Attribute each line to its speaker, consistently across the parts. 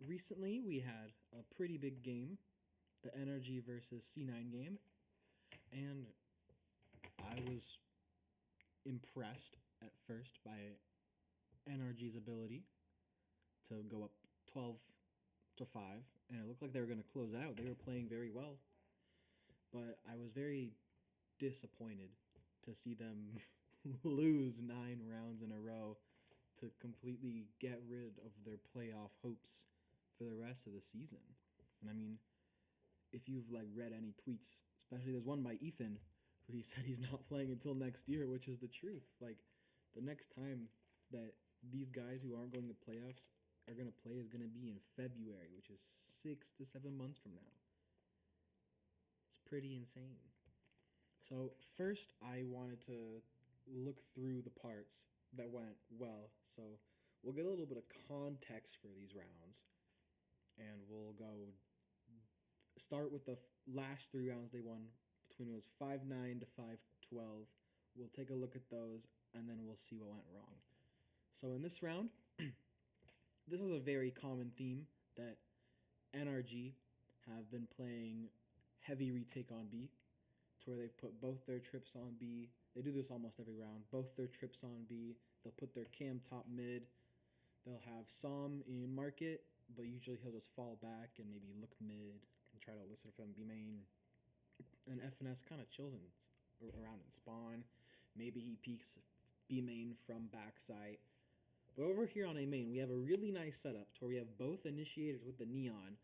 Speaker 1: recently we had a pretty big game, the NRG versus C9 game, and I was impressed at first by NRG's ability to go up 12-5, and it looked like they were going to close it out. They were playing very well, but I was very disappointed to see them lose 9 rounds in a row to completely get rid of their playoff hopes for the rest of the season. And I mean, if you've read any tweets, especially there's one by Ethan, who he said he's not playing until next year, which is the truth. The next time that these guys who aren't going to playoffs are going to play is going to be in February, which is 6 to 7 months from now. It's pretty insane. So first, I wanted to look through the parts that went well. So we'll get a little bit of context for these rounds, and we'll go start with the last 3 rounds they won. Between it was 5-9 to 5-12. We'll take a look at those, and then we'll see what went wrong. So in this round, this is a very common theme that NRG have been playing heavy retake on B, to where they've put both their trips on B. They do this almost every round. Both their trips on B. They'll put their cam top mid. They'll have Som in market, but usually he'll just fall back and maybe look mid and try to listen from B main. And FNS kind of chills around in spawn. Maybe he peeks B main from backside. But over here on A main, we have a really nice setup to where we have both initiated with the neon.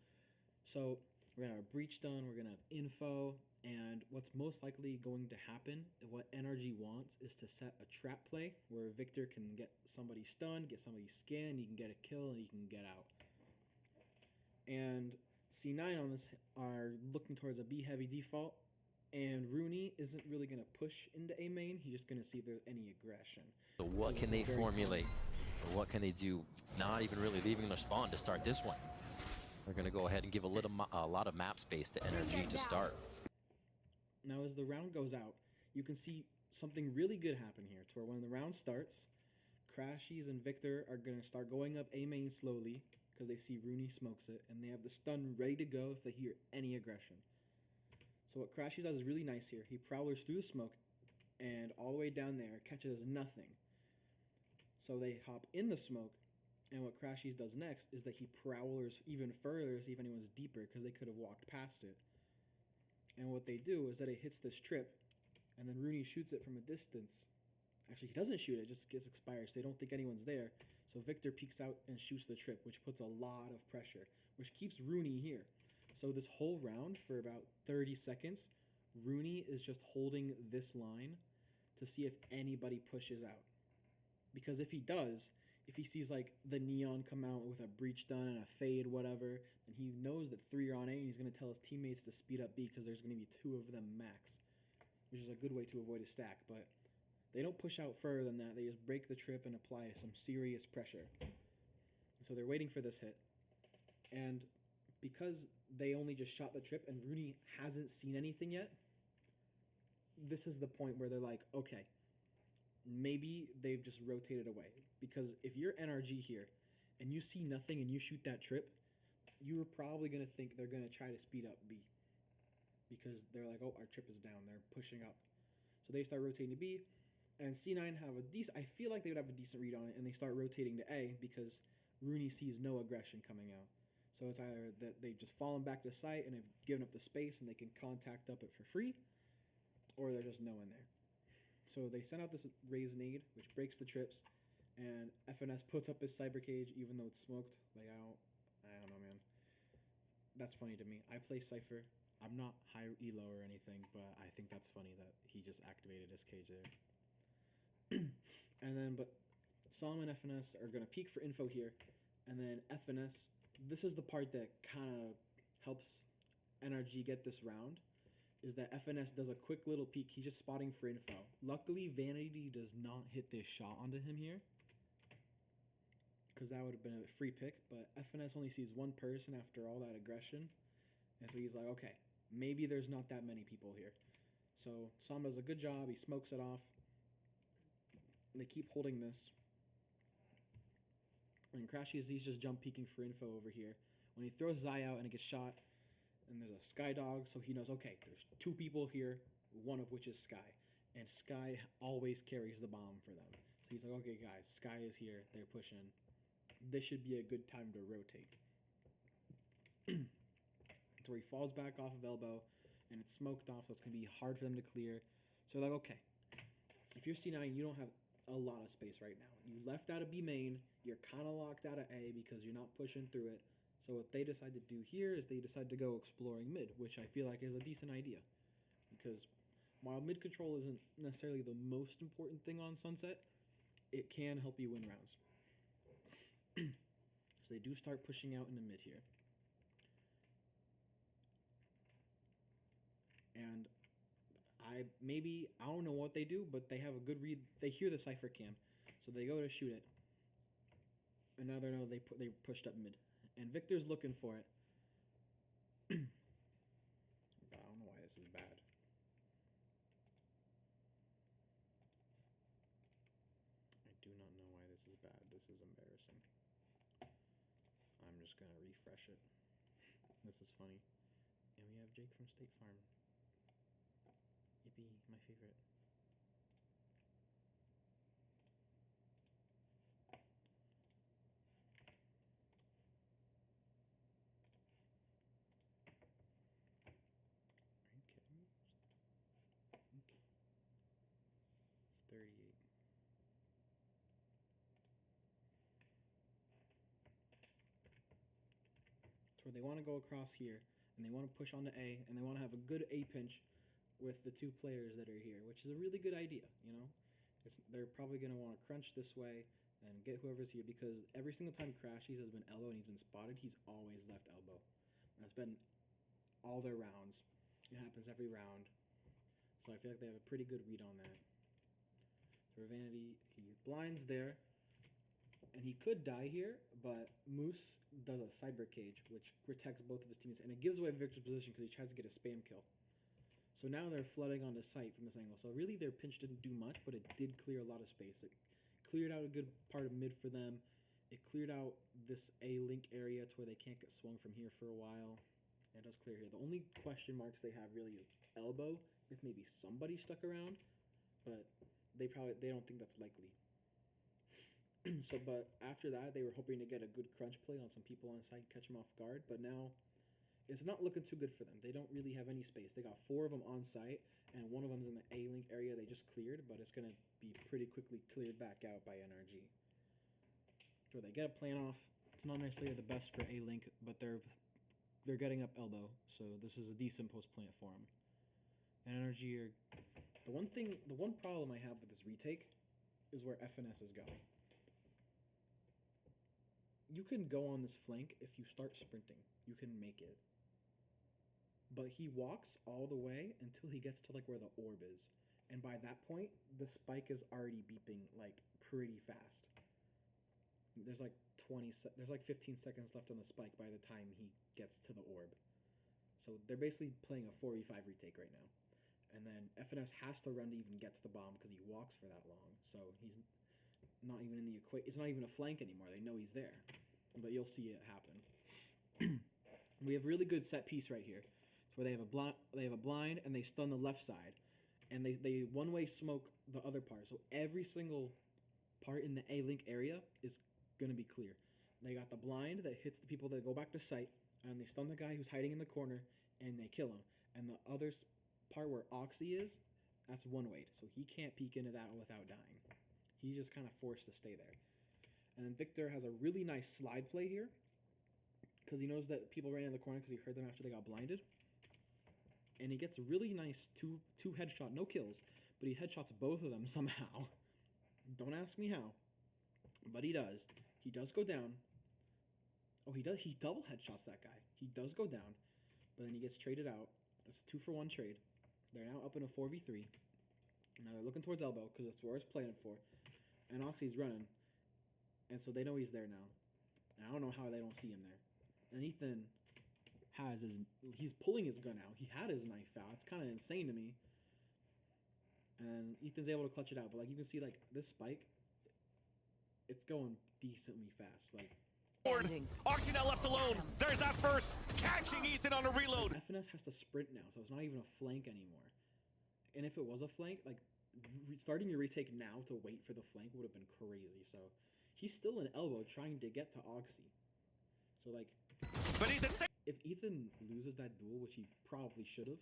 Speaker 1: So we're going to have a breach done, we're going to have info, and what's most likely going to happen, what NRG wants, is to set a trap play where Victor can get somebody stunned, get somebody scanned, he can get a kill, and he can get out. And C9 on this are looking towards a B heavy default, and Rooney isn't really going to push into A main. He's just going to see if there's any aggression.
Speaker 2: So what can they formulate? Or what can they do? Not even really leaving their spawn to start this one. They're going to go ahead and give a lot of map space to NRG to start.
Speaker 1: Now, as the round goes out, you can see something really good happen here, to where when the round starts, Crashies and Victor are going to start going up A main slowly because they see Rooney smokes it, and they have the stun ready to go if they hear any aggression. So what Crashies does is really nice here. He prowlers through the smoke and all the way down there, catches nothing. So they hop in the smoke, and what Crashies does next is that he prowlers even further to see if anyone's deeper because they could have walked past it. And what they do is that it hits this trip, and then Rooney shoots it from a distance. Actually, he doesn't shoot it, just gets expired, so they don't think anyone's there. So Victor peeks out and shoots the trip, which puts a lot of pressure, which keeps Rooney here. So this whole round, for about 30 seconds, Rooney is just holding this line to see if anybody pushes out. Because if he does, if he sees the neon come out with a breach done and a fade, whatever, then he knows that 3 are on A, and he's going to tell his teammates to speed up B because there's going to be 2 of them max, which is a good way to avoid a stack. But they don't push out further than that. They just break the trip and apply some serious pressure. So they're waiting for this hit. And because they only just shot the trip and Rooney hasn't seen anything yet, this is the point where they're like, okay, maybe they've just rotated away. Because if you're NRG here and you see nothing and you shoot that trip, you're probably going to think they're going to try to speed up B. Because they're like, oh, our trip is down. They're pushing up. So they start rotating to B. And C9 have a decent, I feel like they would have a decent read on it, and they start rotating to A because Rooney sees no aggression coming out. So it's either that they've just fallen back to site and have given up the space and they can contact up it for free, or they're just no in there. So they send out this raise nade, which breaks the trips, and FNS puts up his cyber cage even though it's smoked. I don't know, man. That's funny to me. I play Cypher. I'm not high elo or anything, but I think that's funny that he just activated his cage there. But Som and FNS are going to peek for info here, and then FNS, this is the part that kind of helps NRG get this round, is that FNS does a quick little peek. He's just spotting for info. Luckily, Vanity does not hit this shot onto him here, because that would have been a free pick, but FNS only sees one person after all that aggression, and so he's like, okay, maybe there's not that many people here. So Som does a good job. He smokes it off. They keep holding this. And Crashy, he's just jump peeking for info over here. When he throws Zai out and it gets shot, and there's a Sky Dog, so he knows, okay, there's 2 people here, one of which is Sky. And Sky always carries the bomb for them. So he's like, okay, guys, Sky is here. They're pushing. This should be a good time to rotate. To where he falls back off of elbow, and it's smoked off, so it's going to be hard for them to clear. So they're like, okay, if you're C9, you don't have a lot of space right now. You left out of B main. You're kind of locked out of A because you're not pushing through it. So what they decide to do here is they decide to go exploring mid, which I feel like is a decent idea. Because while mid control isn't necessarily the most important thing on Sunset, it can help you win rounds. So they do start pushing out into mid here. And I don't know what they do, but they have a good read. They hear the Cypher cam, so they go to shoot it. And now they pushed up mid. And Victor's looking for it. I don't know why this is bad. I do not know why this is bad. This is embarrassing. I'm just going to refresh it. This is funny. And we have Jake from State Farm. Yippee, my favorite. Are you kidding me? Okay. It's 38. So they want to go across here, and they want to push onto A, and they want to have a good A pinch with the 2 players that are here, which is a really good idea, you know? They're probably going to want to crunch this way and get whoever's here, because every single time Crashies has been elbow and he's been spotted, he's always left elbow. That's been all their rounds. It happens every round. So I feel like they have a pretty good read on that. So Vanity, he blinds there, and he could die here, but Moose does a cyber cage, which protects both of his teammates, and it gives away Victor's position because he tries to get a spam kill. So now they're flooding onto site from this angle. So really their pinch didn't do much, but it did clear a lot of space. It cleared out a good part of mid for them. It cleared out this A-link area to where they can't get swung from here for a while. It does clear here. The only question marks they have really is elbow, if maybe somebody stuck around, but they don't think that's likely. But after that, they were hoping to get a good crunch play on some people on site, catch them off guard, but now it's not looking too good for them. They don't really have any space. They got 4 of them on site, and one of them's in the A-link area they just cleared, but it's going to be pretty quickly cleared back out by NRG. So they get a plan off. It's not necessarily the best for A-link, but they're getting up elbow, so this is a decent post plant for them. And NRG are... The one problem I have with this retake is where FNS is going. You can go on this flank if you start sprinting. You can make it. But he walks all the way until he gets to like where the orb is. And by that point, the spike is already beeping like pretty fast. There's like 15 seconds left on the spike by the time he gets to the orb. So they're basically playing a 4v5 retake right now. And then FNS has to run to even get to the bomb because he walks for that long. So he's not even in the it's not even a flank anymore. They know he's there. But you'll see it happen. We have really good set piece right here. It's where they have a blind and they stun the left side. And they one-way smoke the other part. So every single part in the A-link area is going to be clear. They got the blind that hits the people that go back to site. And they stun the guy who's hiding in the corner. And they kill him. And the other part where Oxy is, that's one-way. So he can't peek into that without dying. He's just kind of forced to stay there. And then Victor has a really nice slide play here. Because he knows that people ran in the corner because he heard them after they got blinded. And he gets a really nice two headshot, no kills, but he headshots both of them somehow. Don't ask me how, but he does. He does go down. Oh, he does. He double headshots that guy. He does go down, but then he gets traded out. It's a 2-for-1 trade. They're now up in a 4v3. Now they're looking towards elbow because that's where it's playing for. And Oxy's running, and so they know he's there now. And I don't know how they don't see him there. And Ethan he's pulling his gun out. He had his knife out. It's kind of insane to me. And Ethan's able to clutch it out. But like you can see, like this spike, it's going decently fast. Like,
Speaker 3: Oxy now left alone. There's that first. Catching Ethan on a reload.
Speaker 1: FNS has to sprint now, so it's not even a flank anymore. And if it was a flank, like, starting your retake now to wait for the flank would have been crazy. So he's still in elbow trying to get to Oxy. So, like,
Speaker 3: But Ethan
Speaker 1: if Ethan loses that duel, which he probably should have,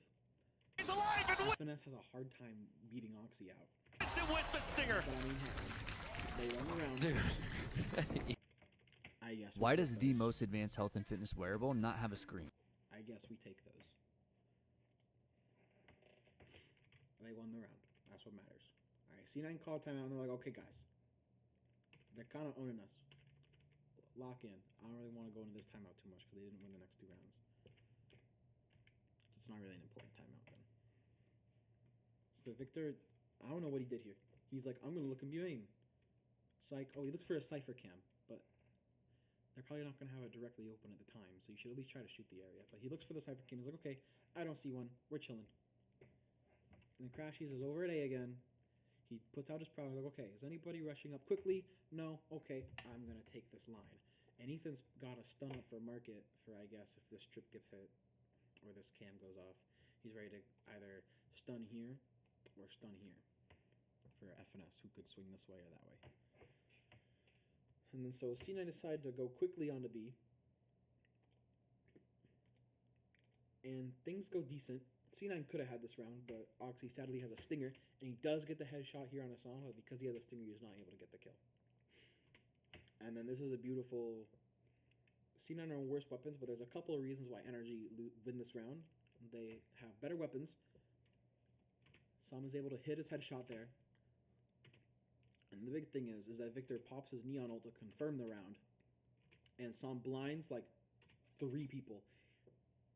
Speaker 3: stays alive and
Speaker 1: FNS has a hard time beating Oxy out.
Speaker 3: wins it with the stinger.
Speaker 1: But I mean, hey, they run around.
Speaker 2: Dude.
Speaker 1: I guess.
Speaker 4: Why does the most advanced health and fitness wearable not have a screen?
Speaker 1: I guess we take those. They won the round. That's what matters. All right, C9 called timeout, and they're like, okay, guys. They're kind of owning us. Lock in. I don't really want to go into this timeout too much because they didn't win the next 2 rounds. It's not really an important timeout then. So Victor, I don't know what he did here. He's like, I'm going to look in Buane. Psych. Oh, he looks for a Cypher cam, but they're probably not going to have it directly open at the time, so you should at least try to shoot the area. But he looks for the Cypher cam. He's like, okay, I don't see one. We're chilling. And then Crashies is over at A again. He puts out his prowler, like, okay, is anybody rushing up quickly? No? Okay, I'm going to take this line. And Ethan's got a stun up for Market for, I guess, if this trip gets hit or this cam goes off. He's ready to either stun here or stun here for FNS, who could swing this way or that way. And then so C9 decided to go quickly onto B. And things go decent. C9 could have had this round, but Oxy sadly has a stinger, and he does get the headshot here on Assam, but because he has a stinger, he's not able to get the kill. And then this is a beautiful... C9 are worse weapons, but there's a couple of reasons why NRG win this round. They have better weapons. Sam is able to hit his headshot there. And the big thing is that Victor pops his Neon ult to confirm the round. And Sam blinds like 3 people.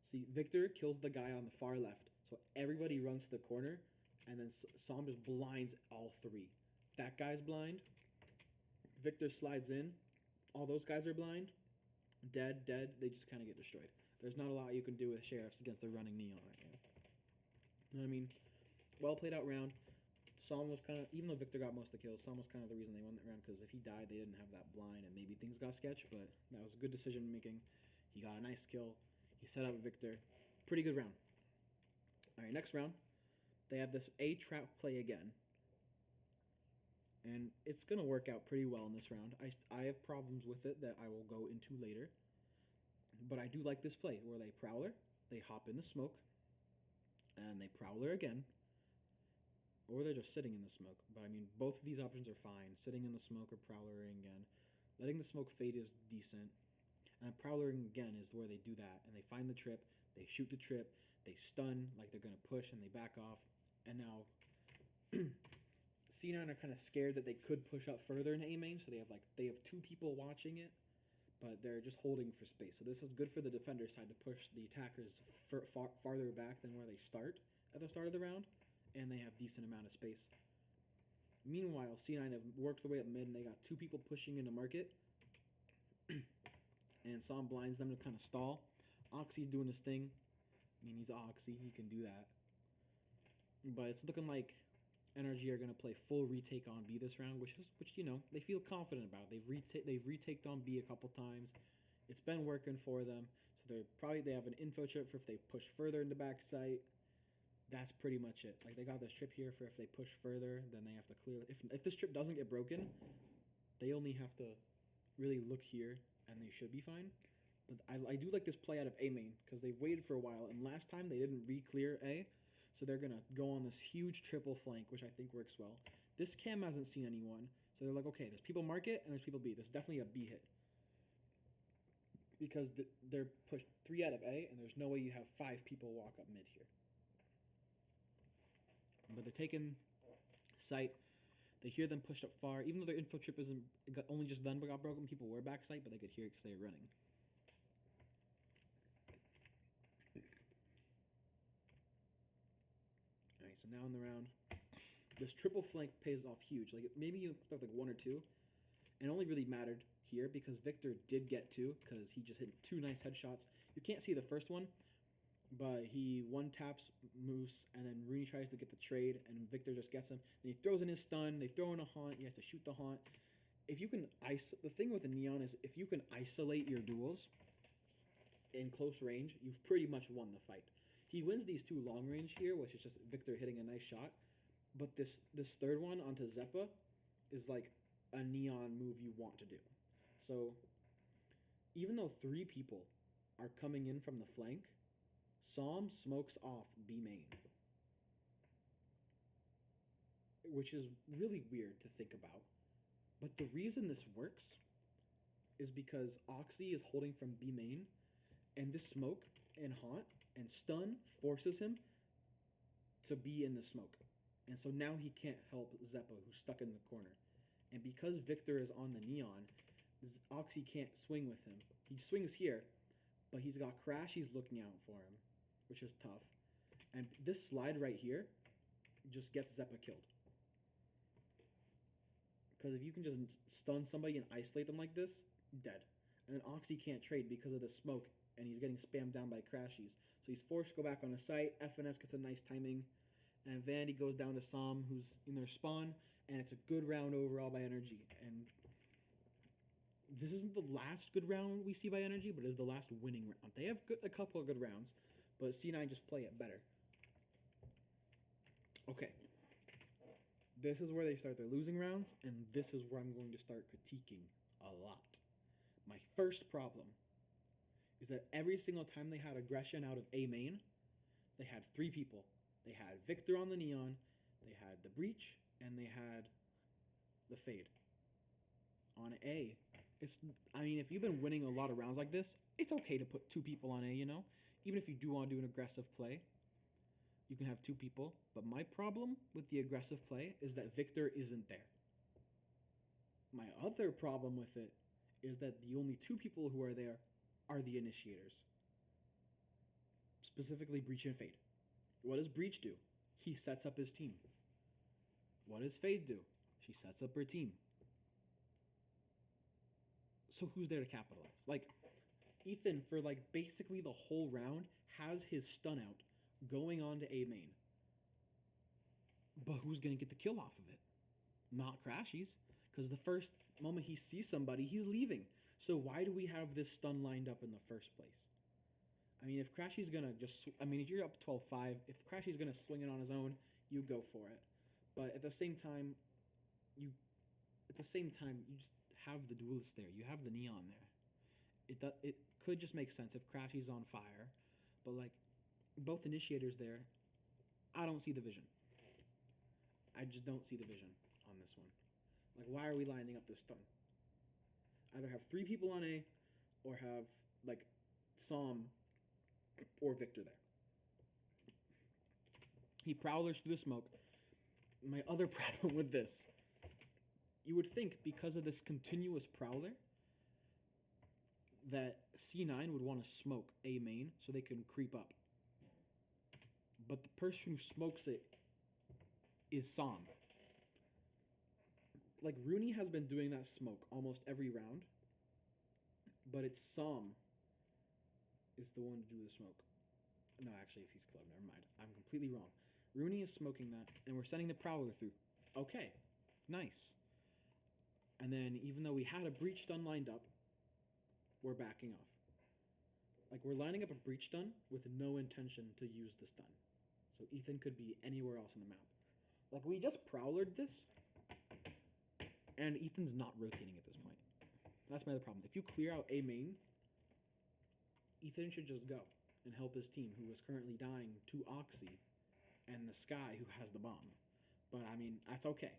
Speaker 1: See, Victor kills the guy on the far left. So everybody runs to the corner. And then Sam just blinds all 3. That guy's blind. Victor slides in. All those guys are blind. Dead. They just kind of get destroyed. There's not a lot you can do with Sheriffs against the running Neon right now. You know what I mean? Well played out round. Sam was kind of, even though Victor got most of the kills, Sam was kind of the reason they won that round, because if he died, they didn't have that blind, and maybe things got sketch, but that was a good decision making. He got a nice kill. He set up Victor. Pretty good round. All right, next round, they have this A trap play again, and it's going to work out pretty well in this round. I have problems with it that I will go into later, but I do like this play, where they prowler, they hop in the smoke, and they prowler again, or they're just sitting in the smoke. But I mean, both of these options are fine. Sitting in the smoke or prowlering again. Letting the smoke fade is decent. And prowlering again is where they do that. And they find the trip, they shoot the trip, they stun like they're going to push, and they back off. And now C9 are kind of scared that they could push up further in A main, so they have 2 people watching it, but they're just holding for space. So this is good for the defender side to push the attackers farther back than where they start at the start of the round. And they have decent amount of space. Meanwhile, C9 have worked their way up mid, and they got 2 people pushing into market. And Sam blinds them to kind of stall. Oxy's doing his thing. I mean, he's Oxy, he can do that. But it's looking like NRG are going to play full retake on B this round, which you know, they feel confident about. They've retaked on B a couple times. It's been working for them. So they have an info chip for if they push further into backside. That's pretty much it. Like, they got this trip here for if they push further, then they have to clear. If this trip doesn't get broken, they only have to really look here, and they should be fine. But I do like this play out of A main, because they've waited for a while, and last time they didn't re-clear A, so they're going to go on this huge triple flank, which I think works well. This cam hasn't seen anyone, so they're like, okay, there's people market, and there's people B. This is definitely a B hit. Because they're pushed 3 out of A, and there's no way you have 5 people walk up mid here. But they're taking site. They hear them pushed up far. Even though their info trip only just then got broken, people were back site, but they could hear it because they were running. Alright, so now in the round, this triple flank pays off huge. Like, maybe you expect like 1 or 2. It only really mattered here because Victor did get 2 because he just hit 2 nice headshots. You can't see the first one, but he one-taps Moose, and then Rooney tries to get the trade, and Victor just gets him. Then he throws in his stun. They throw in a haunt. You have to shoot the haunt. if you can the thing with the Neon is if you can isolate your duels in close range, you've pretty much won the fight. He wins these two long range here, which is just Victor hitting a nice shot. But this third one onto Zeppa is like a Neon move you want to do. So even though 3 people are coming in from the flank, Psalm smokes off B main. Which is really weird to think about. But the reason this works is because Oxy is holding from B main, and this smoke and haunt and stun forces him to be in the smoke. And so now he can't help Zeppa, who's stuck in the corner. And because Victor is on the Neon, Oxy can't swing with him. He swings here, but he's got Crash he's looking out for him, which is tough. And this slide right here just gets Zeppa killed. Because if you can just stun somebody and isolate them like this, dead. And Oxy can't trade because of the smoke, and he's getting spammed down by Crashies. So he's forced to go back on the site. FNS gets a nice timing. And Vandy goes down to Som, who's in their spawn, and it's a good round overall by NRG. And this isn't the last good round we see by NRG, but it is the last winning round. They have a couple of good rounds, but C9 just play it better. Okay. This is where they start their losing rounds, and this is where I'm going to start critiquing a lot. My first problem is that every single time they had aggression out of A main, they had 3 people. They had Victor on the Neon, they had the Breach, and they had the Fade. On A, if you've been winning a lot of rounds like this, it's okay to put 2 people on A, you know? Even if you do want to do an aggressive play, you can have 2 people. But my problem with the aggressive play is that Victor isn't there. My other problem with it is that the only 2 people who are there are the initiators. Specifically Breach and Fade. What does Breach do? He sets up his team. What does Fade do? She sets up her team. So who's there to capitalize? Like, Ethan, for like basically the whole round, has his stun out going on to A main. But who's going to get the kill off of it? Not Crashies. Because the first moment he sees somebody, he's leaving. So why do we have this stun lined up in the first place? I mean, if Crashy's going to just... if you're up 12-5, if Crashy's going to swing it on his own, you go for it. But at the same time, you just have the duelist there. You have the Neon there. It could just make sense if Crashy's on fire. But, like, both initiators there, I don't see the vision. I just don't see the vision on this one. Like, why are we lining up this stun? Either have 3 people on A, or have, like, Som or Victor there. He prowlers through the smoke. My other problem with this, you would think because of this continuous prowler that C9 would want to smoke A main so they can creep up. But the person who smokes it is Som. Like, Rooney has been doing that smoke almost every round, but it's Som is the one to do the smoke. No, actually, if he's club, never mind. I'm completely wrong. Rooney is smoking that, and we're sending the prowler through. Okay, nice. And then, even though we had a breach stun lined up, we're backing off. Like, we're lining up a breach stun with no intention to use the stun. So Ethan could be anywhere else on the map. Like, we just prowlered this, and Ethan's not rotating at this point. That's my other problem. If you clear out A main, Ethan should just go and help his team, who is currently dying to Oxy and the Sky, who has the bomb. But, I mean, that's okay.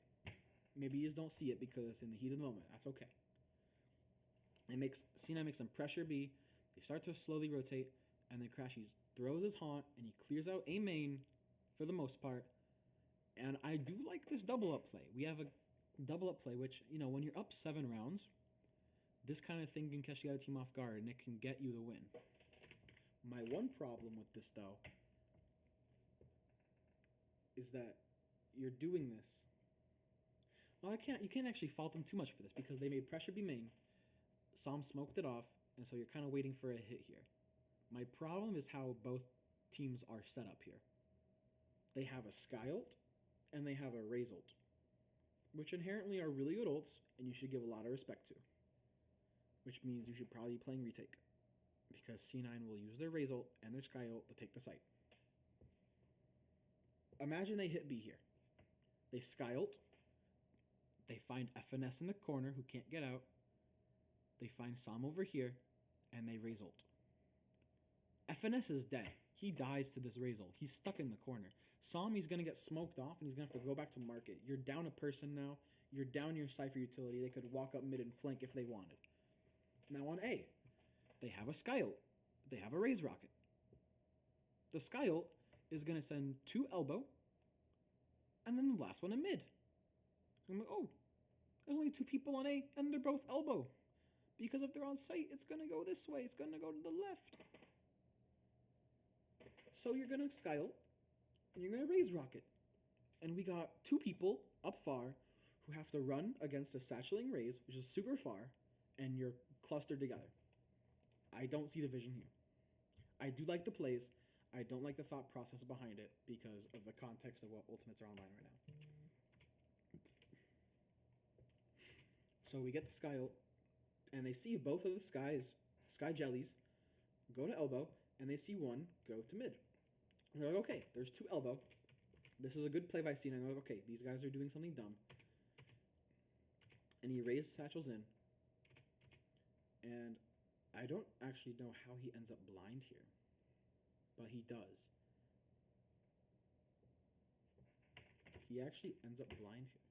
Speaker 1: Maybe you just don't see it because in the heat of the moment. That's okay. C9 makes them pressure B. They start to slowly rotate, and then Crashy throws his haunt, and he clears out A main for the most part. And I do like this double up play. We have a double up play, which, you know, when you're up 7 rounds, this kind of thing can catch the other team off guard, and it can get you the win. My one problem with this, though, is that you're doing this. Well, you can't actually fault them too much for this because they made pressure be main. Som smoked it off, and so you're kind of waiting for a hit here. My problem is how both teams are set up here. They have a Sky ult, and they have a Raze ult. which inherently are really good ults, and you should give a lot of respect to. Which means you should probably be playing retake, because C9 will use their Raze ult and their Sky ult to take the site. Imagine they hit B here. They Sky ult. They find FNS in the corner who can't get out. They find Sam over here, and they Raze ult. FNS is dead. He dies to this Raze ult. He's stuck in the corner. Sam, he's going to get smoked off, and he's going to have to go back to market. You're down a person now. You're down your Cypher utility. They could walk up mid and flank if they wanted. Now on A, they have a Sky ult. They have a Raze rocket. The Sky ult is going to send 2 elbow, and then the last one in mid. I'm like, oh, there's only 2 people on A, and they're both elbow. Because if they're on site, it's going to go this way. It's going to go to the left. So you're going to Sky ult, and you're going to Raze rocket. And we got 2 people up far who have to run against a satcheling Raze, which is super far, and you're clustered together. I don't see the vision here. I do like the plays. I don't like the thought process behind it because of the context of what ultimates are online right now. So we get the Sky ult, and they see both of the Sky Jellies go to elbow, and they see one go to mid. And they're like, okay, there's 2 elbow. This is a good play by C9. They're like, okay, these guys are doing something dumb. And he raised satchels in. And I don't actually know how he ends up blind here. But he does. He actually ends up blind here.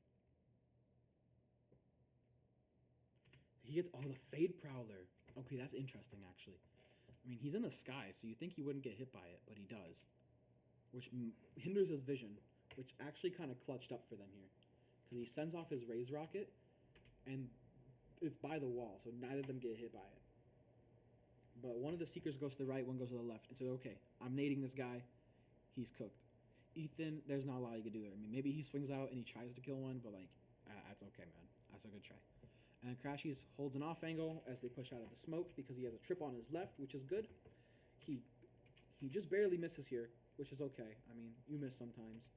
Speaker 1: He gets, the Fade Prowler. Okay, that's interesting, actually. I mean, he's in the sky, so you think he wouldn't get hit by it, but he does. Which hinders his vision, which actually kind of clutched up for them here. Because he sends off his Raze rocket, and it's by the wall, so neither of them get hit by it. But one of the Seekers goes to the right, one goes to the left. And so, okay, I'm nading this guy. He's cooked. Ethan, there's not a lot you can do there. I mean, maybe he swings out and he tries to kill one, but, like, that's okay, man. That's a good try. And Crashies holds an off angle as they push out of the smoke because he has a trip on his left, which is good. He just barely misses here, which is okay. I mean, you miss sometimes.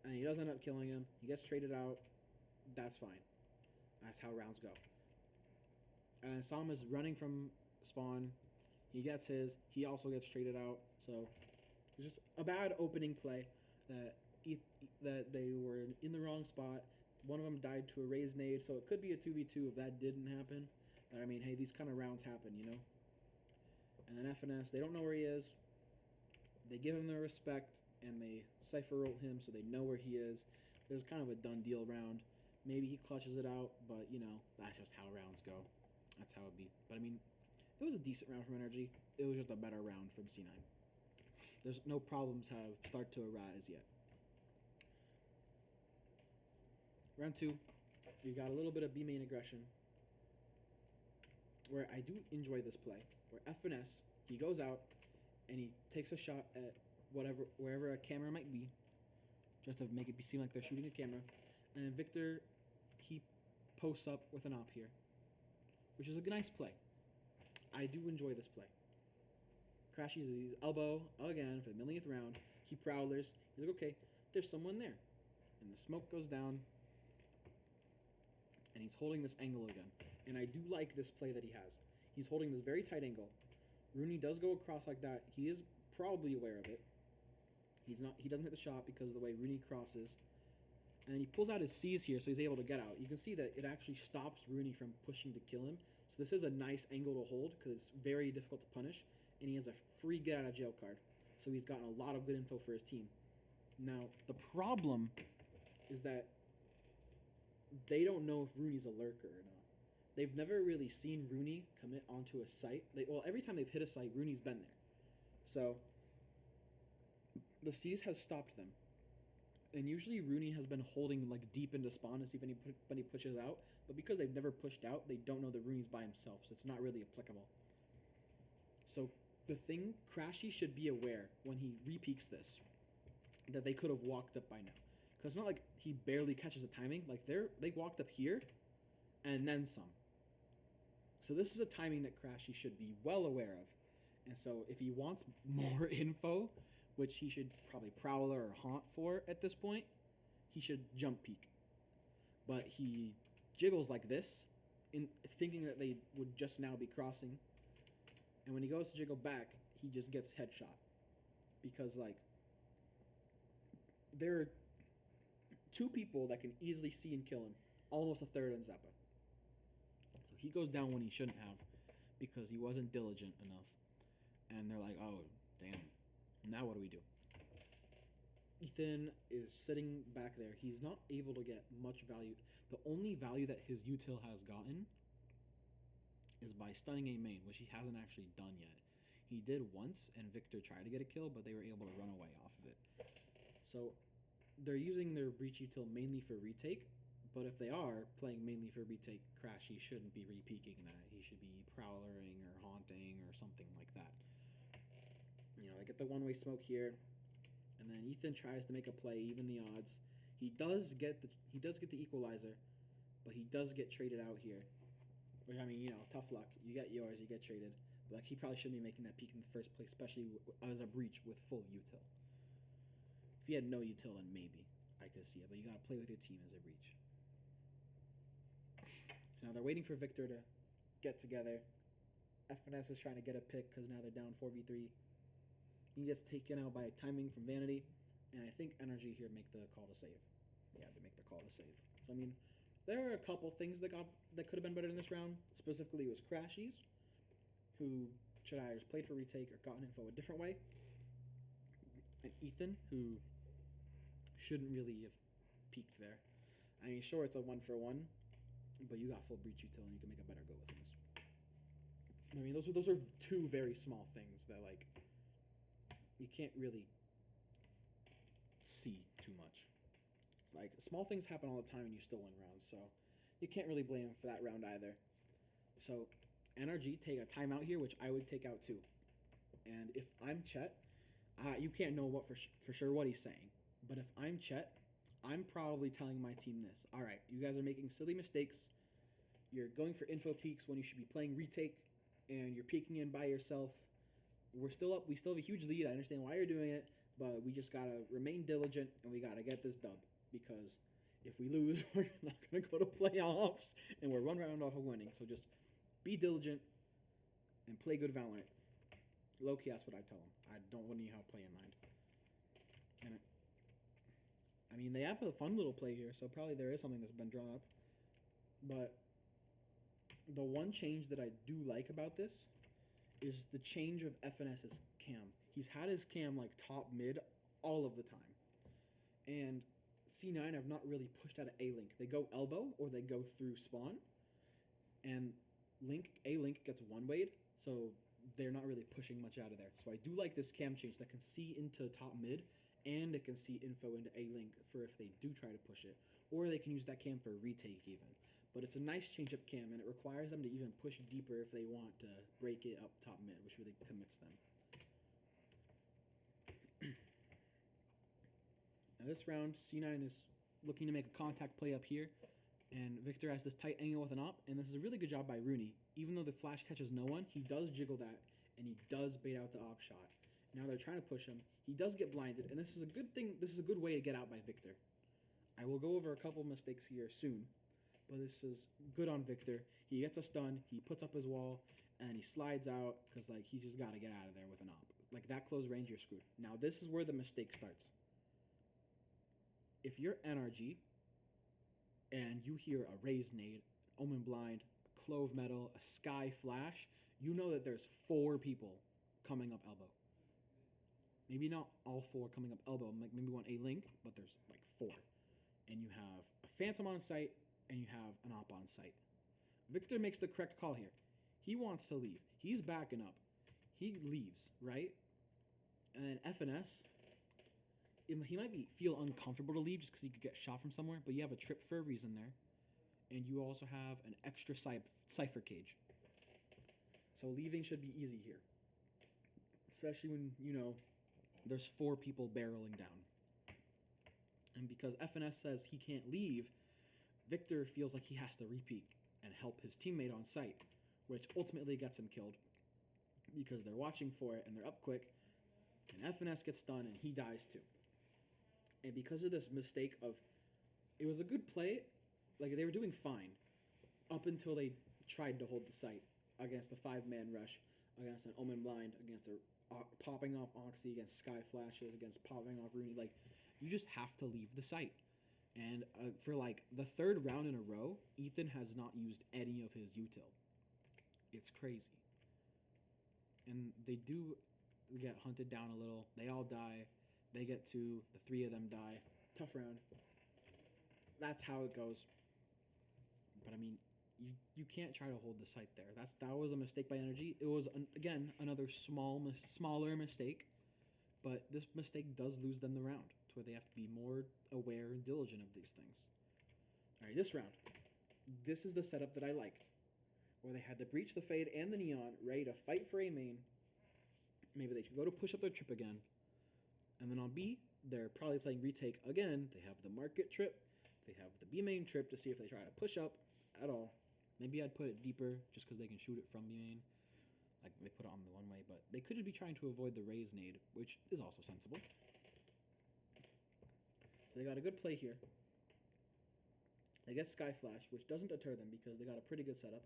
Speaker 1: And he does end up killing him. He gets traded out. That's fine. That's how rounds go. And Sam is running from spawn. He gets his. He also gets traded out. So it's just a bad opening play that they were in the wrong spot. One of them died to a Raze nade, so it could be a 2v2 if that didn't happen. But I mean, hey, these kind of rounds happen, you know? And then FNS, they don't know where he is. They give him their respect, and they Cypher ult him so they know where he is. It was kind of a done deal round. Maybe he clutches it out, but, you know, that's just how rounds go. That's how it be. But, I mean, it was a decent round from NRG. It was just a better round from C9. There's no problems have start to arise yet. Round 2, we got a little bit of B main aggression, where I do enjoy this play, where FNS, he goes out, and he takes a shot at wherever a camera might be, just to make it seem like they're shooting a camera, and then Victor, he posts up with an op here, which is a nice play. I do enjoy this play. Crashies his elbow again for the millionth round. He prowlers. He's like, okay, there's someone there. And the smoke goes down. And he's holding this angle again. And I do like this play that he has. He's holding this very tight angle. Rooney does go across like that. He is probably aware of it. He doesn't hit the shot because of the way Rooney crosses. And then he pulls out his C's here so he's able to get out. You can see that it actually stops Rooney from pushing to kill him. So this is a nice angle to hold because it's very difficult to punish. And he has a free get out of jail card. So he's gotten a lot of good info for his team. Now, the problem is that they don't know if Rooney's a lurker or not. They've never really seen Rooney commit onto a site. Every time they've hit a site, Rooney's been there. So the C's has stopped them. And usually Rooney has been holding like deep into spawn to see if anybody pushes out. But because they've never pushed out, they don't know that Rooney's by himself. So it's not really applicable. So the thing, Crashy should be aware when he repeaks this, that they could have walked up by now. Because it's not like he barely catches the timing. Like they walked up here and then some. So this is a timing that Crashy should be well aware of. And so if he wants more info, which he should probably Prowler or Haunt for at this point, he should jump peek. but he jiggles like this, in thinking that they would just now be crossing. And when he goes to jiggle back, he just gets headshot. Because, like, there are two people that can easily see and kill him. Almost a third on Zappa. So he goes down when he shouldn't have because he wasn't diligent enough. And they're like, oh, damn. Now what do we do? Ethan is sitting back there. He's not able to get much value. The only value that his util has gotten is by stunning a main, which he hasn't actually done yet. He did once, and Victor tried to get a kill, but they were able to run away off of it. So they're using their breach util mainly for retake, but if they are playing mainly for retake, Crash, he shouldn't be re-peeking that. He should be prowlering or haunting or something like that. You know, I get the one-way smoke here, and then Ethan tries to make a play, even the odds. He does get the equalizer, but he does get traded out here. Which, I mean, you know, tough luck. You get yours, you get traded. But, like, he probably shouldn't be making that peek in the first place, especially as a breach with full util. If he had no util, then maybe I could see it. But you gotta play with your team as a breach. So now they're waiting for Victor to get together. FNS is trying to get a pick because now they're down 4v3. He gets taken out by timing from Vanity, and I think NRG here make the call to save. Yeah, they make the call to save. So I mean, there are a couple things that could have been better in this round. Specifically, it was Crashies, who should have either played for retake or gotten info a different way, and Ethan, who shouldn't really have peaked there. I mean, sure, it's a 1-for-1, but you got full breach util and you can make a better go with things. I mean, those are two very small things that, like, you can't really see too much. Like, small things happen all the time and you still win rounds, so you can't really blame him for that round either. So NRG take a timeout here, which I would take out too. And if I'm Chet, you can't know what for sure what he's saying. But if I'm Chet, I'm probably telling my team this. All right, you guys are making silly mistakes. You're going for info peaks when you should be playing retake, and you're peeking in by yourself. We're still up. We still have a huge lead. I understand why you're doing it, but we just got to remain diligent, and we got to get this dub. Because if we lose, we're not going to go to playoffs, and we're one round off of winning. So just be diligent and play good Valorant. Low-key, that's what I tell them. I don't want any how play in mind. And I mean, they have a fun little play here, so probably there is something that's been drawn up. But the one change that I do like about this is the change of FNS's cam. He's had his cam like top mid all of the time. And C9 have not really pushed out of A-Link. They go elbow or they go through spawn. And A-Link gets one-wayed, so they're not really pushing much out of there. So I do like this cam change that can see into top mid, and it can see info into A-Link for if they do try to push it. Or they can use that cam for retake even. But it's a nice change-up cam, and it requires them to even push deeper if they want to break it up top mid, which really commits them. Now this round, C9 is looking to make a contact play up here, and Victor has this tight angle with an op, and this is a really good job by Rooney. Even though the flash catches no one, he does jiggle that, and he does bait out the op shot. Now they're trying to push him. He does get blinded, and this is a good thing. This is a good way to get out by Victor. I will go over a couple mistakes here soon, but this is good on Victor. He gets a stun, he puts up his wall, and he slides out because, like, he just got to get out of there with an op. Like, that close range, you're screwed. Now, this is where the mistake starts. If you're NRG and you hear a Raise Nade, Omen Blind, Clove Metal, a Sky Flash, you know that there's 4 people coming up elbow. Maybe not all 4 coming up elbow, like maybe one A-Link, but there's like 4. And you have a Phantom on site, and you have an op on site. Victor makes the correct call here. He wants to leave. He's backing up. He leaves, right? And then FNS, he might feel uncomfortable to leave just because he could get shot from somewhere, but you have a trip for a reason there. And you also have an extra cipher cage. So leaving should be easy here. Especially when, you know, there's 4 people barreling down. And because FNS says he can't leave, Victor feels like he has to re-peek and help his teammate on site, which ultimately gets him killed because they're watching for it and they're up quick, and FNS gets stunned and he dies too. And because of this mistake of, it was a good play, like they were doing fine up until they tried to hold the site against the 5-man rush, against an Omen Blind, against a popping off Oxy, against Sky Flashes, against popping off Rooney. Like, you just have to leave the site. And for like the 3rd round in a row, Ethan has not used any of his util. It's crazy. And they do get hunted down a little. They all die. They get 2. The 3 of them die. Tough round. That's how it goes. But I mean, you can't try to hold the site there. That was a mistake by NRG. It was again another smaller mistake, but this mistake does lose them the round, to where they have to be more aware and diligent of these things. All right, this round, this is the setup that I liked, where they had the breach, the fade, and the neon ready to fight for a main. Maybe they should go to push up their trip again, and then on B, they're probably playing retake again. They have the market trip, they have the B main trip to see if they try to push up at all. Maybe I'd put it deeper just because they can shoot it from B main. Like, they put it on the one way, but they could be trying to avoid the raise nade, which is also sensible. So they got a good play here. They get Sky Flash, which doesn't deter them because they got a pretty good setup.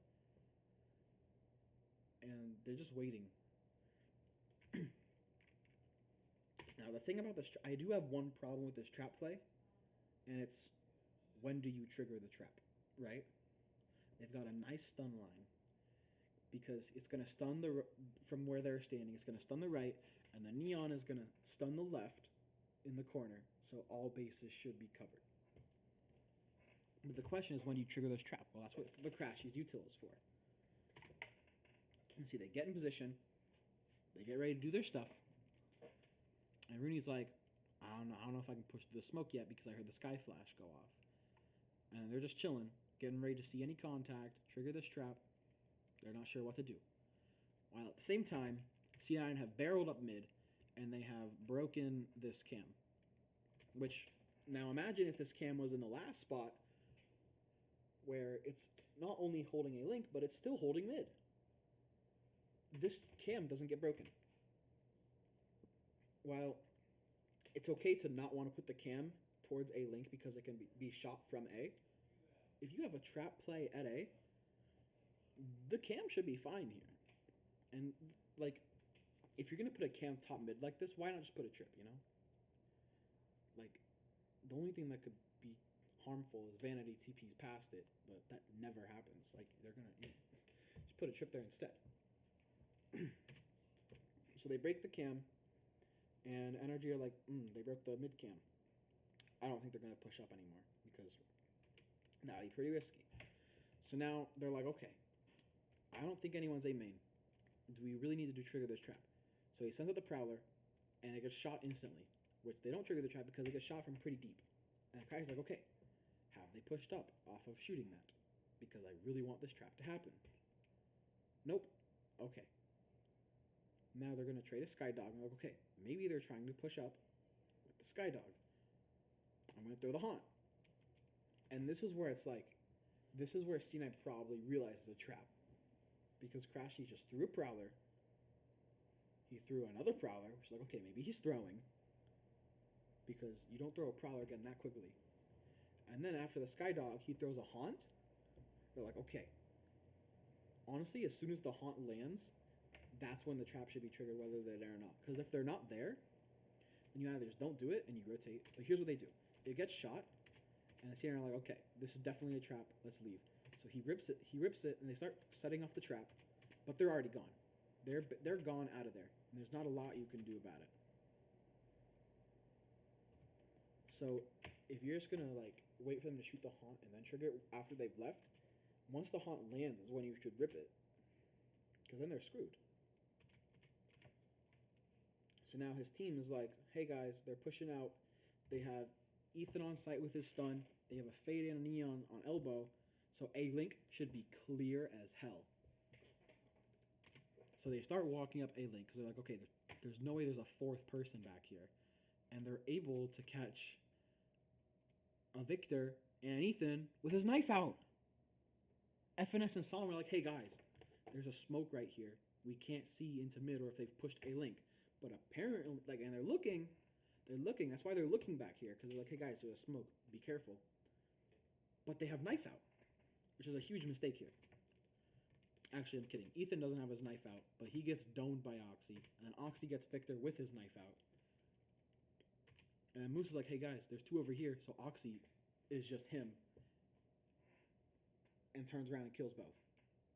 Speaker 1: And they're just waiting. Now, the thing about this, I do have one problem with this trap play, and it's when do you trigger the trap, right? They've got a nice stun line because it's going to stun from where they're standing. It's going to stun the right, and the neon is going to stun the left in the corner, so all bases should be covered. But the question is, when do you trigger this trap? Well, that's what the Crashy's util is for. You see, they get in position, they get ready to do their stuff, and Rooney's like, I don't know if I can push through the smoke yet because I heard the Sky Flash go off. And they're just chilling, getting ready to see any contact, trigger this trap. They're not sure what to do. While at the same time, C9 have barreled up mid, and they have broken this cam. Which, now imagine if this cam was in the last spot, where it's not only holding a link, but it's still holding mid. This cam doesn't get broken. While it's okay to not want to put the cam towards a link because it can be shot from A, if you have a trap play at A, the cam should be fine here. And, like, if you're going to put a cam top mid like this, why not just put a trip, you know? Like, the only thing that could be harmful is Vanity TPs past it, but that never happens. Like, they're going to just put a trip there instead. So they break the cam, and NRG are like, they broke the mid cam. I don't think they're going to push up anymore because that would be pretty risky. So now they're like, okay, I don't think anyone's A main. Do we really need to trigger this trap? So he sends out the Prowler, and it gets shot instantly, which they don't trigger the trap because it gets shot from pretty deep. And Cracker's like, okay, have they pushed up off of shooting that? Because I really want this trap to happen. Nope. Okay. Now they're going to trade a Skydog. And like, okay, maybe they're trying to push up with the Skydog. I'm going to throw the Haunt. And this is where it's like, this is where C9 probably realizes a trap. Because Crashy just threw a Prowler. He threw another Prowler, which is like, okay, maybe he's throwing. Because you don't throw a Prowler again that quickly. And then after the Skydog, he throws a Haunt. They're like, okay. Honestly, as soon as the Haunt lands, that's when the trap should be triggered, whether they're there or not. Because if they're not there, then you either just don't do it and you rotate. But here's what they do. It gets shot, and the CNR are like, okay, this is definitely a trap. Let's leave. So he rips it, and they start setting off the trap. But they're already gone. They're gone out of there. And there's not a lot you can do about it. So if you're just going to like wait for them to shoot the Haunt and then trigger it after they've left, once the Haunt lands is when you should rip it. Because then they're screwed. So now his team is like, hey guys, they're pushing out. They have Ethan on site with his stun. They have a fade and a neon on elbow. So A-Link should be clear as hell. So they start walking up A-Link because they're like, okay, there's no way there's a fourth person back here. And they're able to catch a Victor and Ethan with his knife out. FNS and Solomon are like, hey guys, there's a smoke right here. We can't see into mid or if they've pushed A-Link. But apparently, like, and they're looking. That's why they're looking back here. Because they're like, hey guys, there's a smoke. Be careful. but they have knife out, which is a huge mistake here. Actually, I'm kidding. Ethan doesn't have his knife out, but he gets domed by Oxy, and then Oxy gets Victor with his knife out. And Moose is like, hey guys, there's two over here, so Oxy is just him, and turns around and kills both,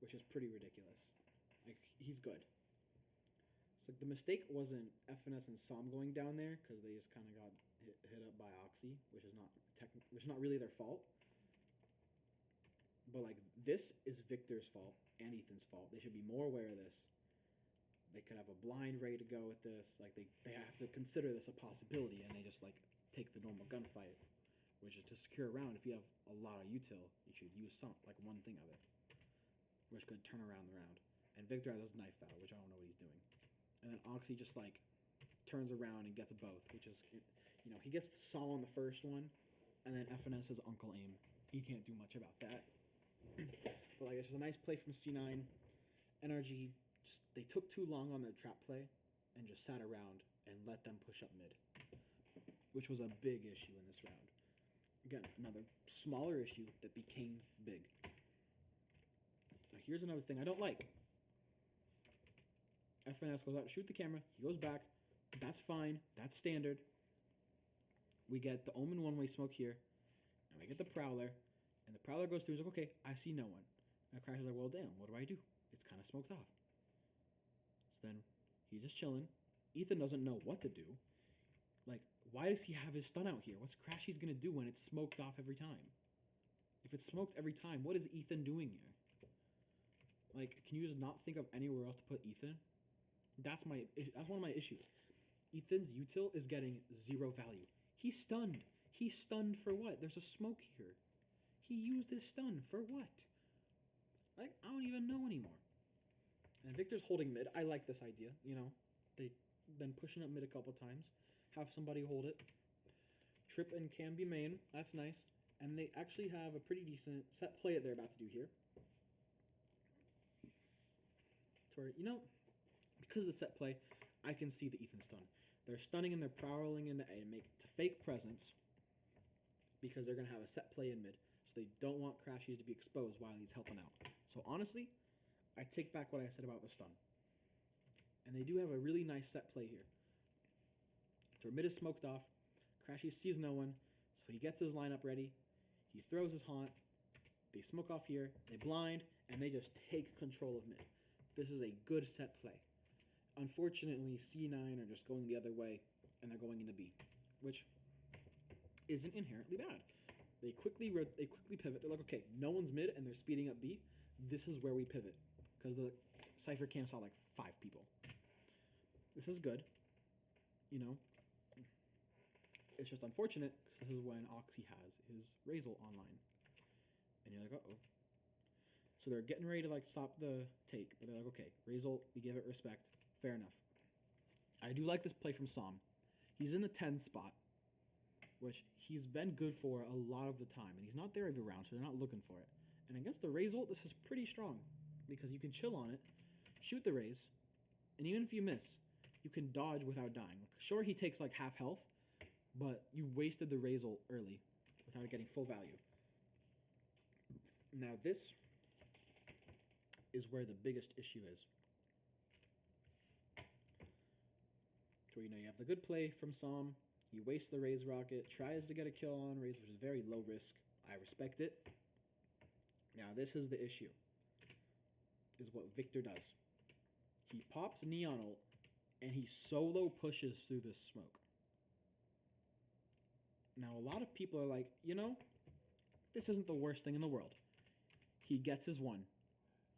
Speaker 1: which is pretty ridiculous. Like, he's good. So the mistake wasn't FNS and Som going down there, because they just kind of got hit up by Oxy, which is not really their fault. But like, this is Victor's fault and Ethan's fault. They should be more aware of this. They could have a blind ready to go with this. Like, they have to consider this a possibility, and they just like take the normal gunfight, which is to secure a round. If you have a lot of util, you should use one thing of it, which could turn around the round. And Victor has his knife out, which I don't know what he's doing. And then Oxy just like turns around and gets both, which is, he gets Saul on the first one, and then FNS has Uncle Aim. He can't do much about that. But like, it's just a nice play from C9. NRG, they took too long on their trap play and just sat around and let them push up mid, which was a big issue in this round. Again, another smaller issue that became big. Now here's another thing I don't like. FNS goes out to shoot the camera. He goes back. That's fine. That's standard. We get the Omen one-way smoke here, and we get the Prowler. And the Prowler goes through. He's like, okay, I see no one. And Crash is like, well, damn, what do I do? It's kind of smoked off. So then he's just chilling. Ethan doesn't know what to do. Like, why does he have his stun out here? What's Crashy's going to do when it's smoked off every time? If it's smoked every time, what is Ethan doing here? Like, can you just not think of anywhere else to put Ethan? That's one of my issues. Ethan's util is getting 0 value. He's stunned. He's stunned for what? There's a smoke here. He used his stun for what? Like, I don't even know anymore. And Victor's holding mid. I like this idea, They've been pushing up mid a couple times. Have somebody hold it. Trip and Cam be main. That's nice. And they actually have a pretty decent set play that they're about to do here. To where, because of the set play, I can see the Ethan stun. They're stunning and they're prowling into A and make to fake presence because they're going to have a set play in mid. So they don't want Crashies to be exposed while he's helping out. So honestly, I take back what I said about the stun. And they do have a really nice set play here. Their mid is smoked off. Crashy sees no one, so he gets his lineup ready. He throws his haunt. They smoke off here. They blind, and they just take control of mid. This is a good set play. Unfortunately, C9 are just going the other way, and they're going into B, which isn't inherently bad. They quickly pivot. They're like, okay, no one's mid, and they're speeding up B. This is where we pivot, because the Cypher camp saw like 5 people. This is good, It's just unfortunate, because this is when Oxy has his Razel online. And you're like, uh-oh. So they're getting ready to like stop the take, but they're like, okay, Razel, we give it respect. Fair enough. I do like this play from Som. He's in the 10 spot, which he's been good for a lot of the time, and he's not there every round, so they're not looking for it. And against the Raze ult, this is pretty strong, because you can chill on it, shoot the Raze, and even if you miss, you can dodge without dying. Sure, he takes like half health, but you wasted the Raze ult early without getting full value. Now this is where the biggest issue is. So, you have the good play from Som. He wastes the Raze rocket, tries to get a kill on Raze, which is very low risk. I respect it. Now, this is the issue, is what Victor does. He pops Neon ult, and he solo pushes through this smoke. Now, a lot of people are like, this isn't the worst thing in the world. He gets his one.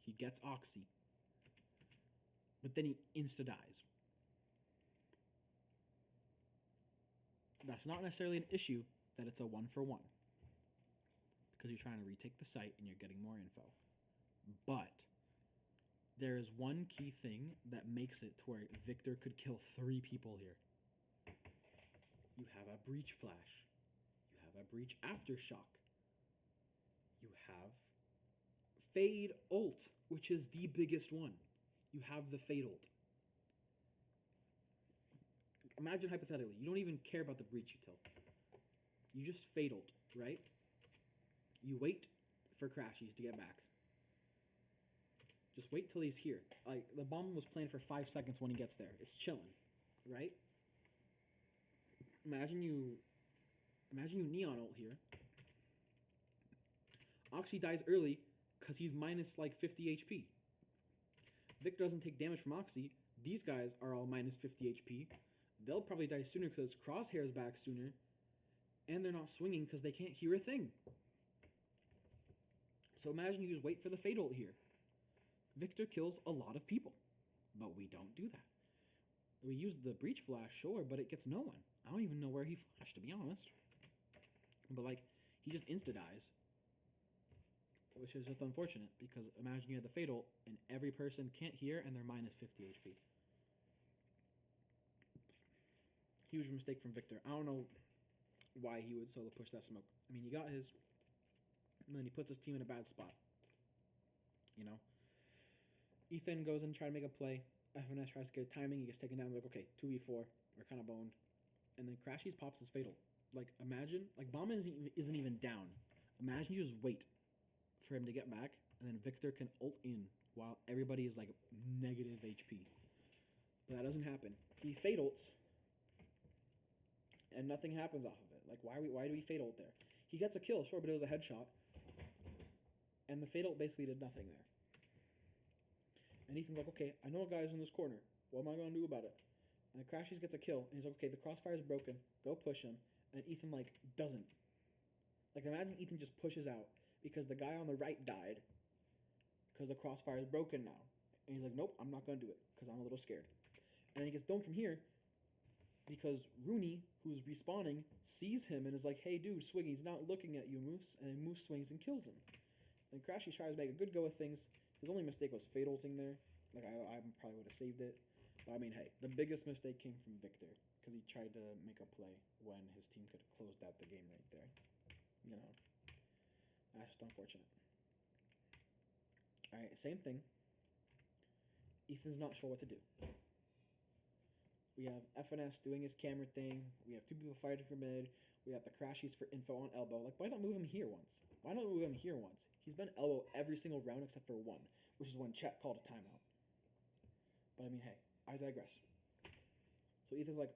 Speaker 1: He gets Oxy. But then he insta-dies. That's not necessarily an issue that it's a 1-for-1. Because you're trying to retake the site and you're getting more info. But there is one key thing that makes it to where Victor could kill 3 people here. You have a breach flash. You have a breach aftershock. You have Fade ult, which is the biggest one. You have the Fade ult. Imagine hypothetically, you don't even care about the breach util. You just Fade ult, right? You wait for Crashies to get back. Just wait till he's here. Like, the bomb was planned for 5 seconds when he gets there. It's chilling, right? Imagine you Neon ult here. Oxy dies early because he's minus like 50 HP. Victor doesn't take damage from Oxy. These guys are all minus 50 HP. They'll probably die sooner because Crosshair's back sooner. And they're not swinging because they can't hear a thing. So imagine you just wait for the Fade ult here. Victor kills a lot of people. But we don't do that. We use the Breach Flash, sure, but it gets no one. I don't even know where he flashed, to be honest. But, like, he just insta-dies. Which is just unfortunate, because imagine you had the Fade ult, and every person can't hear, and they're minus 50 HP. Huge mistake from Victor. I don't know why he would solo push that smoke. I mean, he got his, and then he puts his team in a bad spot. You know? Ethan goes in to try to make a play. FNS tries to get a timing. He gets taken down. Like, okay, 2v4. We're kind of boned. And then Crashies pops his Fatal. Like, imagine, like, Bomb isn't even down. Imagine you just wait for him to get back, and then Victor can ult in while everybody is, like, negative HP. But that doesn't happen. He Fade ults, and nothing happens off of it. Like, why do we Fade ult there? He gets a kill, sure, but it was a headshot. And the Fade ult basically did nothing there. And Ethan's like, okay, I know a guy's in this corner. What am I going to do about it? And Crashies gets a kill, and he's like, okay, the crossfire is broken. Go push him. And Ethan, like, doesn't. Like, imagine Ethan just pushes out because the guy on the right died because the crossfire is broken now. And he's like, nope, I'm not going to do it because I'm a little scared. And then he gets domed from here because Rooney, who's respawning, sees him and is like, hey, dude, swing. He's not looking at you, Moose. And then Moose swings and kills him. And Crashies tries to make a good go of things. His only mistake was Fatalsing there. Like, I probably would have saved it. But, I mean, hey, the biggest mistake came from Victor because he tried to make a play when his team could have closed out the game right there. You know, that's just unfortunate. All right, same thing. Ethan's not sure what to do. We have FNS doing his camera thing. We have two people fighting for mid. We have the Crashies for info on elbow. Like, why not move him here once? Why not move him here once? He's been elbow every single round except for one, which is when Chet called a timeout. But, I mean, hey, I digress. So Ethan's like,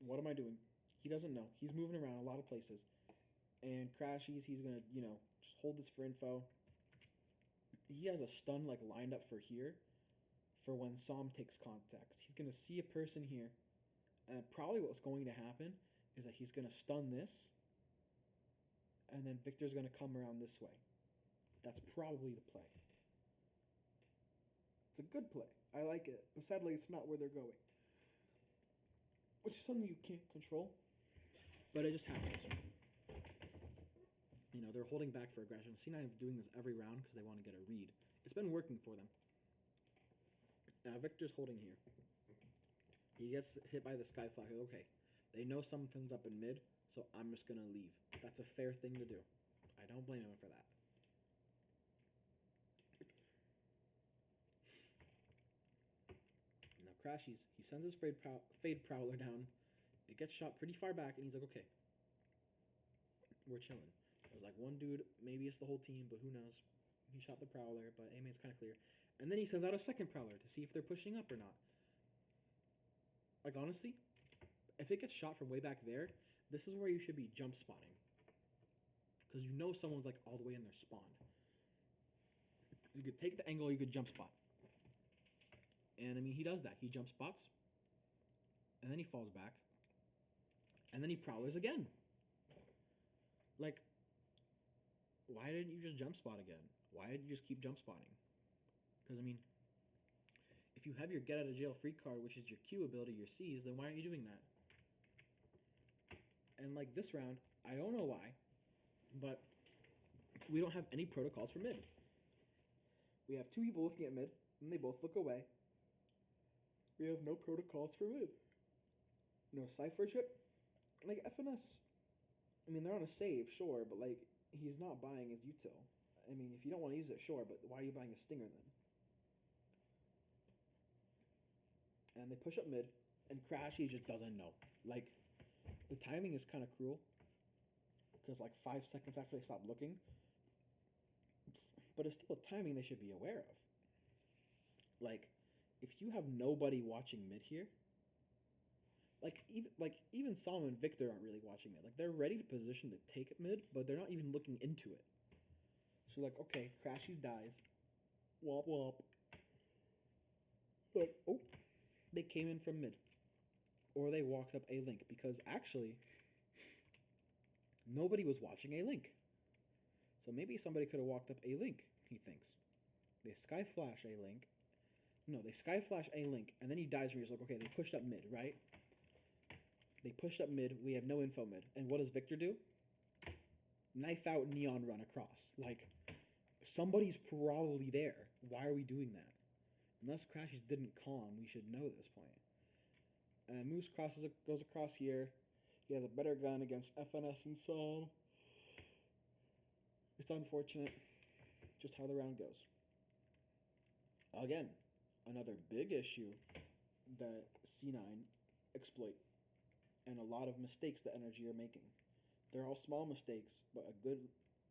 Speaker 1: what am I doing? He doesn't know. He's moving around a lot of places. And Crashies, he's going to, you know, just hold this for info. He has a stun, like, lined up for here for when Som takes context. He's going to see a person here. And probably what's going to happen is that he's going to stun this. And then Victor's going to come around this way. That's probably the play. It's a good play. I like it. But sadly, it's not where they're going. Which is something you can't control. But it just happens. You know, they're holding back for aggression. C9 is doing this every round because they want to get a read. It's been working for them. Now, Victor's holding here. He gets hit by the sky flag. Okay, they know something's up in mid, so I'm just going to leave. That's a fair thing to do. I don't blame him for that. Now, Crashies, he sends his Fade Prowler down. It gets shot pretty far back, and he's like, okay, we're chilling. There's like one dude, maybe it's the whole team, but who knows. He shot the Prowler, but aiming's kind of clear. And then he sends out a second Prowler to see if they're pushing up or not. Like, honestly, if it gets shot from way back there, this is where you should be jump spotting. Because you know someone's like all the way in their spawn. You could take the angle, you could jump spot. And I mean, he does that. He jump spots. And then he falls back. And then he Prowlers again. Like, why didn't you just jump spot again? Why did you just keep jump spotting? Because, I mean, if you have your get out of jail free card, which is your Q ability, your C's, then why aren't you doing that? And, like, this round, I don't know why, but we don't have any protocols for mid. We have two people looking at mid, and they both look away. We have no protocols for mid. No Cypher chip. Like, FNS, I mean, they're on a save, sure, but, like, he's not buying his util. I mean, if you don't want to use it, sure, but why are you buying a Stinger then? And they push up mid, and Crashy just doesn't know. Like, the timing is kind of cruel. because like 5 seconds after they stop looking. But it's still a timing they should be aware of. Like, if you have nobody watching mid here, even Sam and Victor aren't really watching mid. Like, they're ready to position to take mid, but they're not even looking into it. So like, okay, Crashy dies. Wop wop. But oh, they came in from mid. Or they walked up A link, because actually nobody was watching A link. So maybe somebody could have walked up A link, he thinks. They sky flash A link. No, they sky flash A link, and then he dies and he's like, okay, they pushed up mid, right? They pushed up mid, we have no info mid. And what does Victor do? Knife out, neon run across. Like, somebody's probably there. Why are we doing that? Unless Crashes didn't calm, we should know at this point. Moose goes across here. He has a better gun against FNS and Psalm. It's unfortunate just how the round goes. Again, another big issue that C9 exploit, and a lot of mistakes that NRG are making. They're all small mistakes, but a good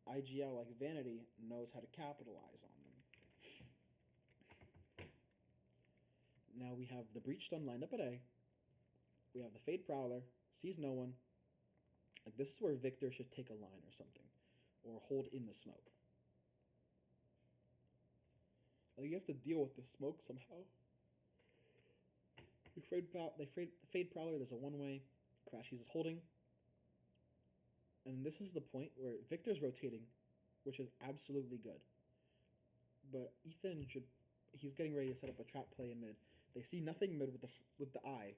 Speaker 1: IGL like Vanity knows how to capitalize on them. Now we have the Breach Stun lined up at A. We have the Fade Prowler, sees no one. Like, this is where Victor should take a line or something, or hold in the smoke. Like, you have to deal with the smoke somehow. The Fade Prowler, there's a one-way. Crashies is holding. And this is the point where Victor's rotating, which is absolutely good. But Ethan he's getting ready to set up a trap play in mid. They see nothing mid with the eye,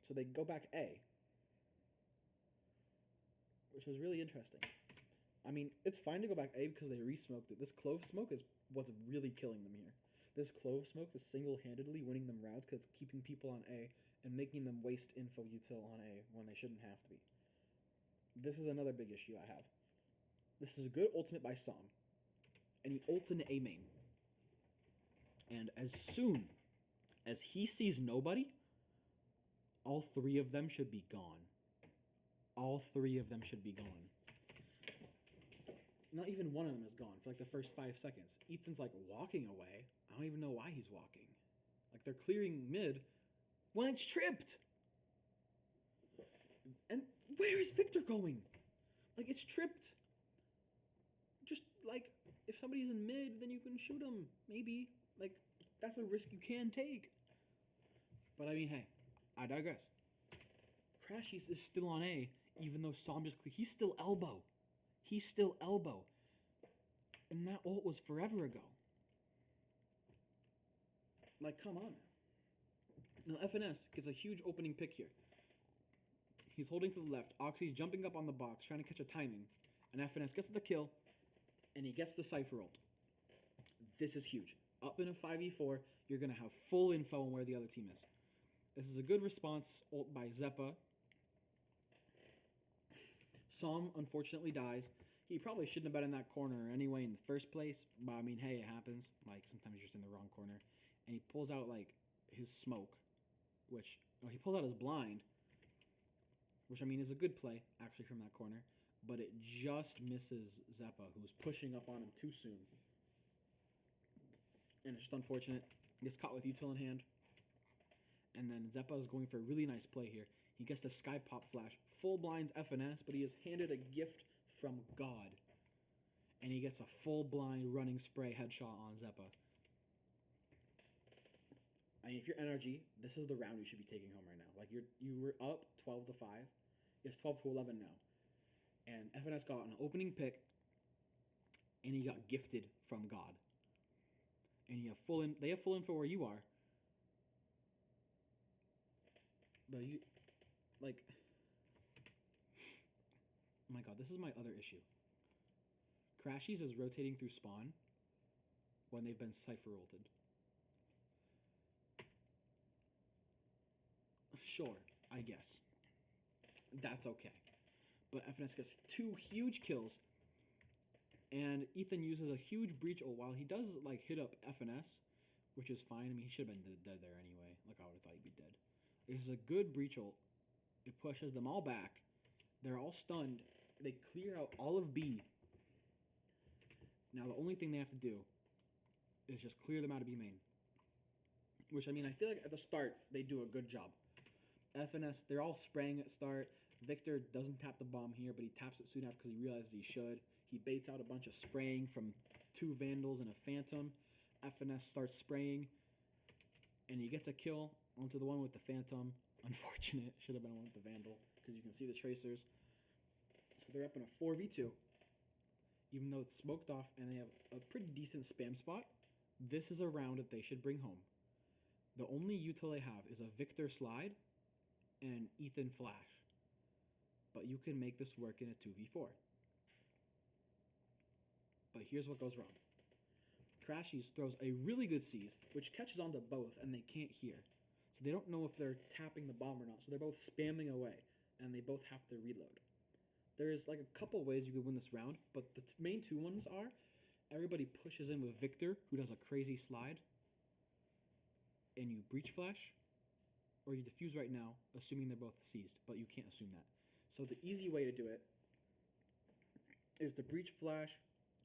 Speaker 1: so they go back A, which is really interesting. I mean, it's fine to go back A because they re-smoked it. This Clove Smoke is what's really killing them here. This Clove Smoke is single-handedly winning them rounds because it's keeping people on A and making them waste info util on A when they shouldn't have to be. This is another big issue I have. This is a good ultimate by Sam, and he ults into A main. And as soon as he sees nobody, all three of them should be gone. All three of them should be gone. Not even one of them is gone for like the first 5 seconds. Ethan's like walking away. I don't even know why he's walking. Like, they're clearing mid when it's tripped. And where is Victor going? Like, it's tripped. Just like, if somebody's in mid, then you can shoot him. Maybe. Like, that's a risk you can take. But I mean, hey, I digress. Crashies is still on A, even though Sam just he's still elbow. He's still elbow. And that ult was forever ago. Like, come on. Now, FNS gets a huge opening pick here. He's holding to the left. Oxy's jumping up on the box, trying to catch a timing. And FNS gets the kill, and he gets the Cypher ult. This is huge. Up in a 5v4, you're going to have full info on where the other team is. This is a good response ult by Zeppa. Sam, unfortunately, dies. He probably shouldn't have been in that corner anyway in the first place. But, I mean, hey, it happens. Like, sometimes you're just in the wrong corner. And he pulls out, like, his smoke. Which, he pulls out his blind. Which, I mean, is a good play, actually, from that corner. But it just misses Zeppa, who's pushing up on him too soon. And it's just unfortunate. He gets caught with util in hand. And then Zeppa is going for a really nice play here. He gets the Sky Pop Flash. Full blinds FNS, but he is handed a gift from God. And he gets a full blind running spray headshot on Zeppa. I mean, if you're NRG, this is the round you should be taking home right now. Like, you were up 12-5. It's 12-11 now. And FNS got an opening pick, and he got gifted from God. And they have full info where you are. But you, like, oh my god, this is my other issue. Crashies is rotating through spawn when they've been Cypher ulted. Sure, I guess. That's okay. But FNS gets 2 huge kills. And Ethan uses a huge breach ult while he does, like, hit up FNS, which is fine. I mean, he should have been dead there anyway. Like, I would have thought he'd be dead. This is a good breach ult. It pushes them all back. They're all stunned. They clear out all of B. Now the only thing they have to do is just clear them out of B main. Which, I mean, I feel like at the start, they do a good job. FNS, they're all spraying at start. Victor doesn't tap the bomb here, but he taps it soon after because he realizes he should. He baits out a bunch of spraying from 2 Vandals and a Phantom. FNS starts spraying, and he gets a kill onto the one with the Phantom. Unfortunate. Should have been one with the Vandal because you can see the tracers. So they're up in a 4v2. Even though it's smoked off and they have a pretty decent spam spot, this is a round that they should bring home. The only util they have is a Victor slide and Ethan flash. But you can make this work in a 2v4. But here's what goes wrong. Crashies throws a really good seize, which catches onto both, and they can't hear. So they don't know if they're tapping the bomb or not, so they're both spamming away, and they both have to reload. There's like a couple ways you could win this round, but the main 2 ones are everybody pushes in with Victor, who does a crazy slide, and you breach flash, or you defuse right now, assuming they're both seized, but you can't assume that. So the easy way to do it is to breach flash,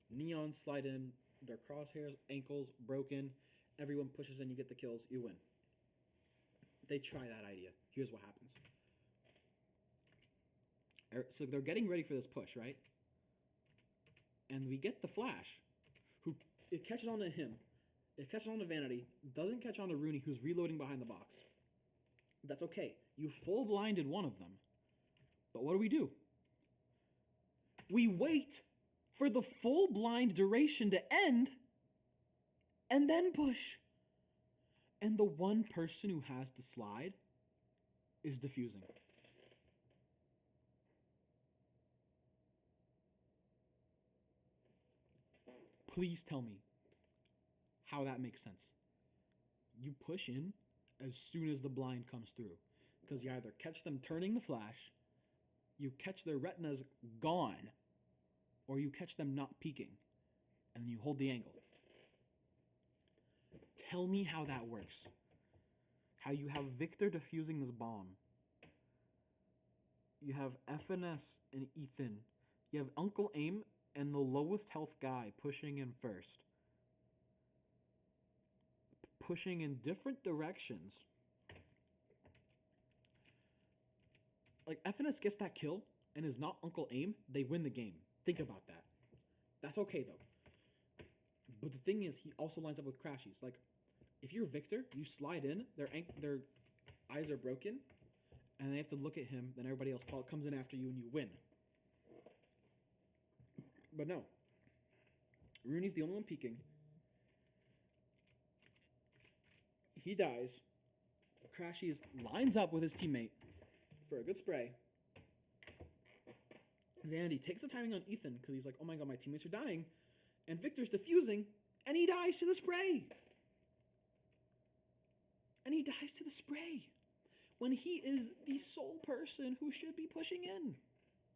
Speaker 1: neon slide in, their crosshairs, ankles, broken, everyone pushes in, you get the kills, you win. They try that idea. Here's what happens. So they're getting ready for this push, right? And we get the flash, who it catches on to him. It catches on to Vanity, doesn't catch on to Rooney, who's reloading behind the box. That's okay. You full blinded one of them. But what do? We wait for the full blind duration to end and then push. And the one person who has the slide is defusing. Please tell me how that makes sense. You push in as soon as the blind comes through. Because you either catch them turning the flash, you catch their retinas gone, or you catch them not peeking. And then you hold the angle. Tell me how that works. How you have Victor defusing this bomb. You have FNS and Ethan. You have Uncle Aim and the lowest health guy pushing in first. Pushing in different directions. Like, FNS gets that kill and is not Uncle Aim, they win the game. Think about that. That's okay, though. But the thing is, he also lines up with Crashies. Like, if you're Victor, you slide in, their eyes are broken, and they have to look at him, then everybody else comes in after you, and you win. But no. Rooney's the only one peeking. He dies. Crashies lines up with his teammate for a good spray. Vandy takes the timing on Ethan because he's like, oh my god, my teammates are dying. And Victor's defusing, and he dies to the spray. And he dies to the spray. When he is the sole person who should be pushing in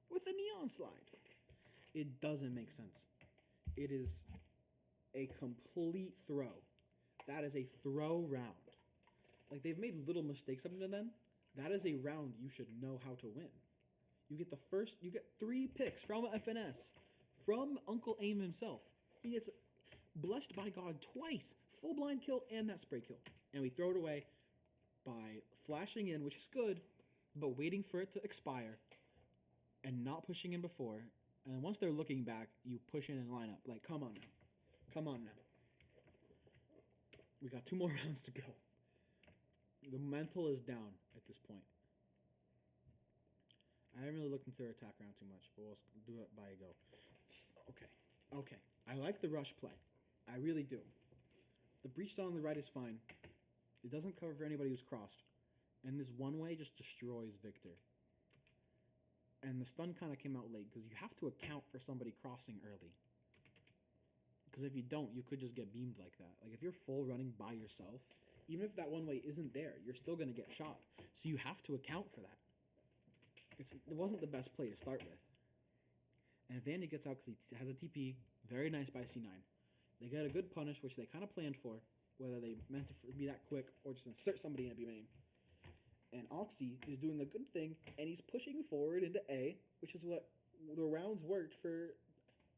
Speaker 1: with a neon slide. It doesn't make sense. It is a complete throw. That is a throw round. Like, they've made little mistakes up until then. That is a round you should know how to win. You get 3 picks from FNS, from Uncle Aim himself. He gets blessed by God twice. Full blind kill and that spray kill. And we throw it away by flashing in, which is good, but waiting for it to expire and not pushing in before. And then once they're looking back, you push in and line up. Like, come on now. Come on now. We got 2 more rounds to go. The mental is down at this point. I haven't really looked into their attack round too much, but we'll do it by a go. Okay. I like the rush play. I really do. The breach on the right is fine. It doesn't cover for anybody who's crossed. And this one way just destroys Victor. And the stun kind of came out late because you have to account for somebody crossing early. Because if you don't, you could just get beamed like that. Like, if you're full running by yourself, even if that one way isn't there, you're still going to get shot. So you have to account for that. It wasn't the best play to start with. And Vandy gets out because he has a TP. Very nice by C9. They get a good punish, which they kind of planned for. Whether they meant to be that quick or just insert somebody in a B main. And Oxy is doing a good thing, and he's pushing forward into A, which is what the rounds worked for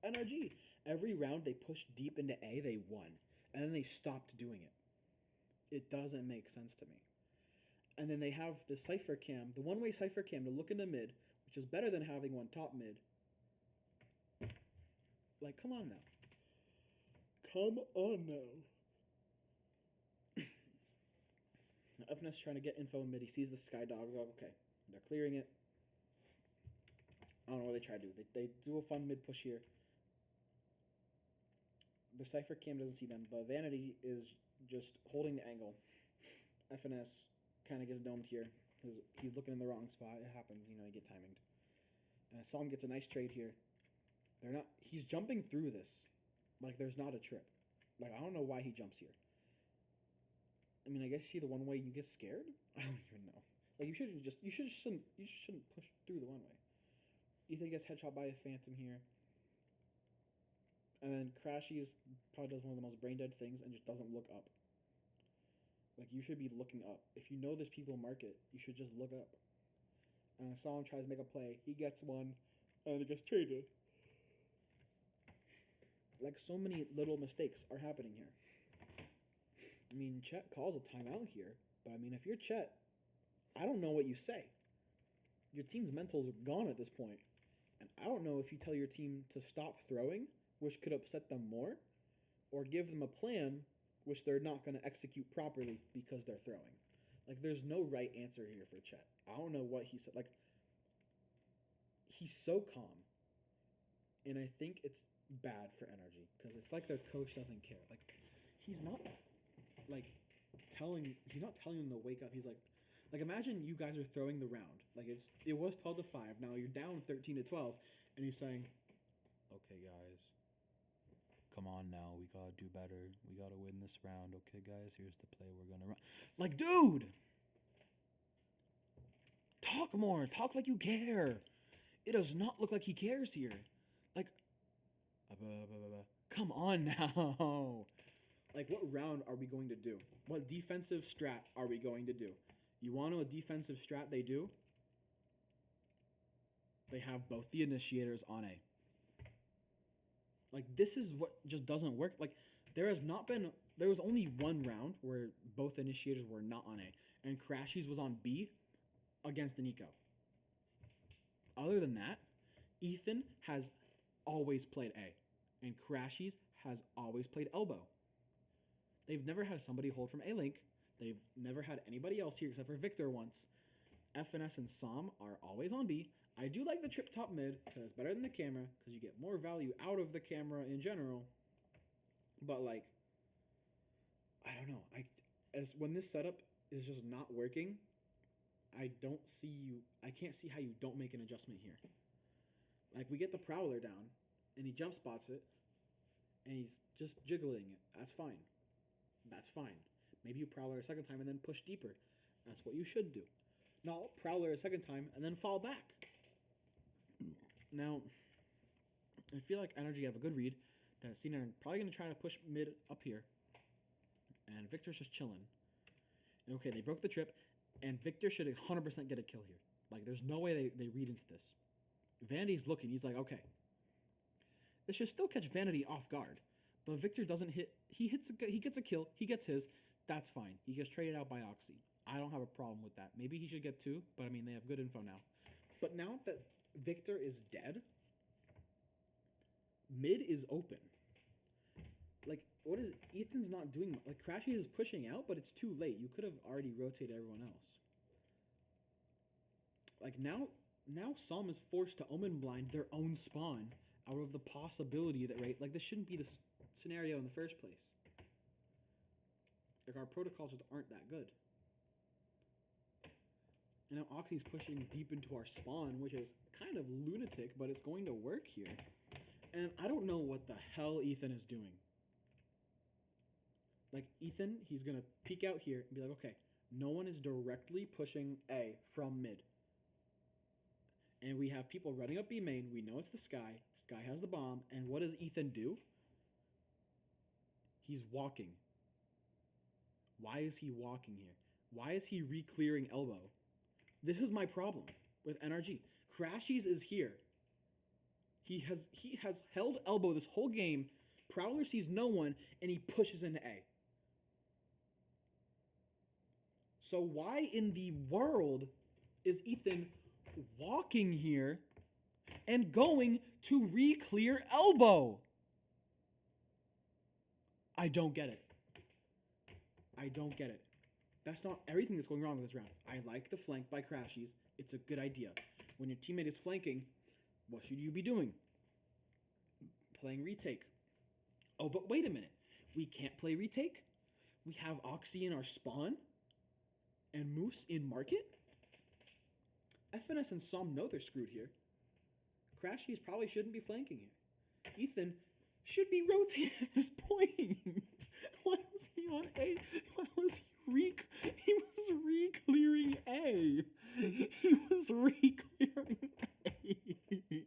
Speaker 1: NRG. Every round they pushed deep into A, they won. And then they stopped doing it. It doesn't make sense to me. And then they have the Cypher Cam, the one-way Cypher Cam to look into mid, which is better than having one top mid. Like, come on now. Come on now. Now FNS trying to get info in mid. He sees the Sky Dog. Okay, they're clearing it. I don't know what they try to do. They do a fun mid push here. The Cypher Cam doesn't see them, but Vanity is just holding the angle. FNS kind of gets domed here because he's looking in the wrong spot. It happens, you get timinged. And Psalm gets a nice trade here. He's jumping through this like there's not a trip. Like, I don't know why he jumps here. I mean, I guess you see the one way you get scared? I don't even know. Like, you shouldn't push through the one way. Ethan gets headshot by a Phantom here. And then Crashies probably does one of the most brain dead things and just doesn't look up. Like, you should be looking up. If you know there's people market, you should just look up. And Psalm tries to make a play. He gets one, and it gets traded. Like, so many little mistakes are happening here. I mean, Chet calls a timeout here, but I mean, if you're Chet, I don't know what you say. Your team's mentals are gone at this point. And I don't know if you tell your team to stop throwing, which could upset them more, or give them a plan which they're not going to execute properly because they're throwing. Like, there's no right answer here for Chet. I don't know what he said. Like, he's so calm. And I think it's bad for NRG because it's like their coach doesn't care. Like, he's not telling them to wake up. He's like imagine you guys are throwing the round. Like, it was 12-5. Now you're down 13-12, and he's saying, "Okay, guys, come on now. We gotta do better. We gotta win this round. Okay, guys, here's the play we're gonna run." Like, dude, talk more. Talk like you care. It does not look like he cares here. Like, come on now. Like, what round are we going to do? What defensive strat are we going to do? You want to know a defensive strat they do? They have both the initiators on A. Like, this is what just doesn't work. Like, there was only one round where both initiators were not on A, and Crashies was on B against Nico. Other than that, Ethan has always played A, and Crashies has always played elbow. They've never had somebody hold from A-Link. They've never had anybody else here except for Victor once. FNS and Psalm are always on B. I do like the trip top mid because it's better than the camera because you get more value out of the camera in general. But, like, I don't know. When this setup is just not working, I can't see how you don't make an adjustment here. Like, we get the Prowler down, and he jump spots it, and he's just jiggling it. That's fine. That's fine. Maybe you Prowler a second time and then push deeper. That's what you should do. No, Prowler a second time and then fall back. Now, I feel like NRG have a good read that C9 are probably going to try to push mid up here. And Victor's just chilling. And okay, they broke the trip, and Victor should 100% get a kill here. Like, there's no way they read into this. Vanity's looking. He's like, okay. This should still catch Vanity off guard. But Victor doesn't hit. He gets a kill. He gets his. That's fine. He gets traded out by Oxy. I don't have a problem with that. Maybe he should get two, but I mean, they have good info now. But now that Victor is dead, mid is open. Like, what is Ethan's not doing? Like, Crashy is pushing out, but it's too late. You could have already rotated everyone else. Like, now Psalm is forced to Omen blind their own spawn out of the possibility that, right, like, this shouldn't be the scenario in the first place. Like, our protocols just aren't that good. And now Oxy's pushing deep into our spawn, which is kind of lunatic, but it's going to work here. And I don't know what the hell Ethan is doing. Like, Ethan, he's going to peek out here and be like, okay, no one is directly pushing A from mid. And we have people running up B main. We know it's the Sky. Sky has the bomb. And what does Ethan do? He's walking. Why is he walking here? Why is he re-clearing elbow? This is my problem with NRG. Crashies is here. He has held elbow this whole game. Prowler sees no one, and he pushes into A. So why in the world is Ethan walking here and going to re-clear elbow? I don't get it. I don't get it. That's not everything that's going wrong with this round. I like the flank by Crashies. It's a good idea. When your teammate is flanking, what should you be doing? Playing retake. Oh, but wait a minute. We can't play retake? We have Oxy in our spawn? And Moose in market? FNS and Som know they're screwed here. Crashies probably shouldn't be flanking here. Ethan should be rotating at this point. Why was he on A? Why was he was re-clearing A. He was re-clearing A.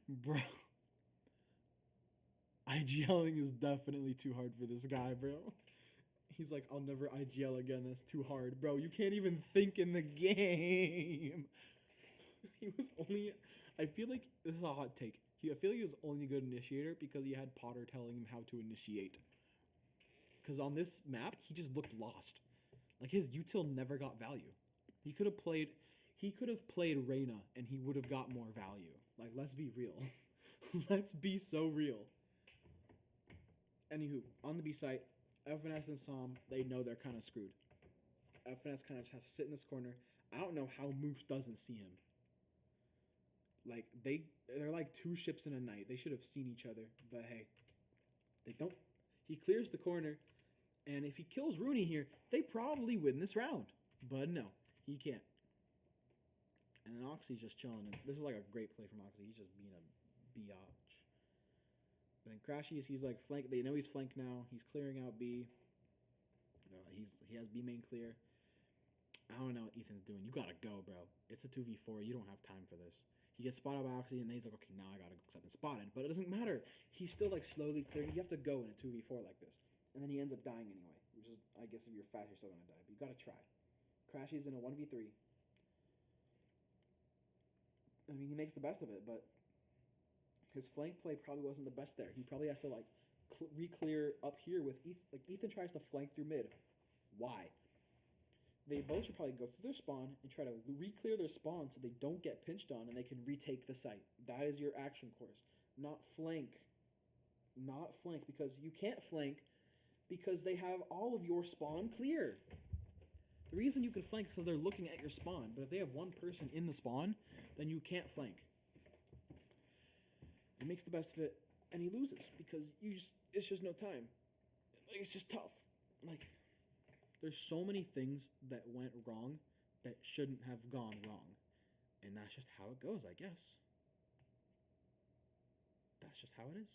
Speaker 1: Bro. IGLing is definitely too hard for this guy, bro. He's like, I'll never IGL again. That's too hard. Bro, you can't even think in the game. He was only... I feel like... This is a hot take. I feel like he was only a good initiator because he had Potter telling him how to initiate. Because on this map, he just looked lost. Like, his util never got value. He could have played Reyna, and he would have got more value. Like, let's be real. Let's be so real. Anywho, on the B site, FNS and Som, they know they're kind of screwed. FNS kind of just has to sit in this corner. I don't know how Moose doesn't see him. Like, they're like two ships in a night. They should have seen each other, but hey, they don't. He clears the corner, and if he kills Rooney here, they probably win this round. But no, he can't. And then Oxy's just chilling. And this is like a great play from Oxy. He's just being a biatch. Then Crashies, he's like flank. They know he's flanked now. He's clearing out B. He has B main clear. I don't know what Ethan's doing. You gotta go, bro. It's a 2v4. You don't have time for this. He gets spotted by Oxy, and then he's like, okay, now I gotta go because I've been spotted. But it doesn't matter. He's still like slowly clearing. You have to go in a 2v4 like this. And then he ends up dying anyway. Which is, I guess, if you're fast, you're still gonna die. But you gotta try. Crashies in a 1v3. I mean, he makes the best of it, but his flank play probably wasn't the best there. He probably has to like re-clear up here with Ethan. Like, Ethan tries to flank through mid. Why? They both should probably go through their spawn and try to re-clear their spawn so they don't get pinched on and they can retake the site. That is your action course. Not flank. Not flank, because you can't flank because they have all of your spawn clear. The reason you can flank is because they're looking at your spawn. But if they have one person in the spawn, then you can't flank. He makes the best of it, and he loses because it's just no time. Like, it's just tough. Like, there's so many things that went wrong that shouldn't have gone wrong. And that's just how it goes, I guess. That's just how it is.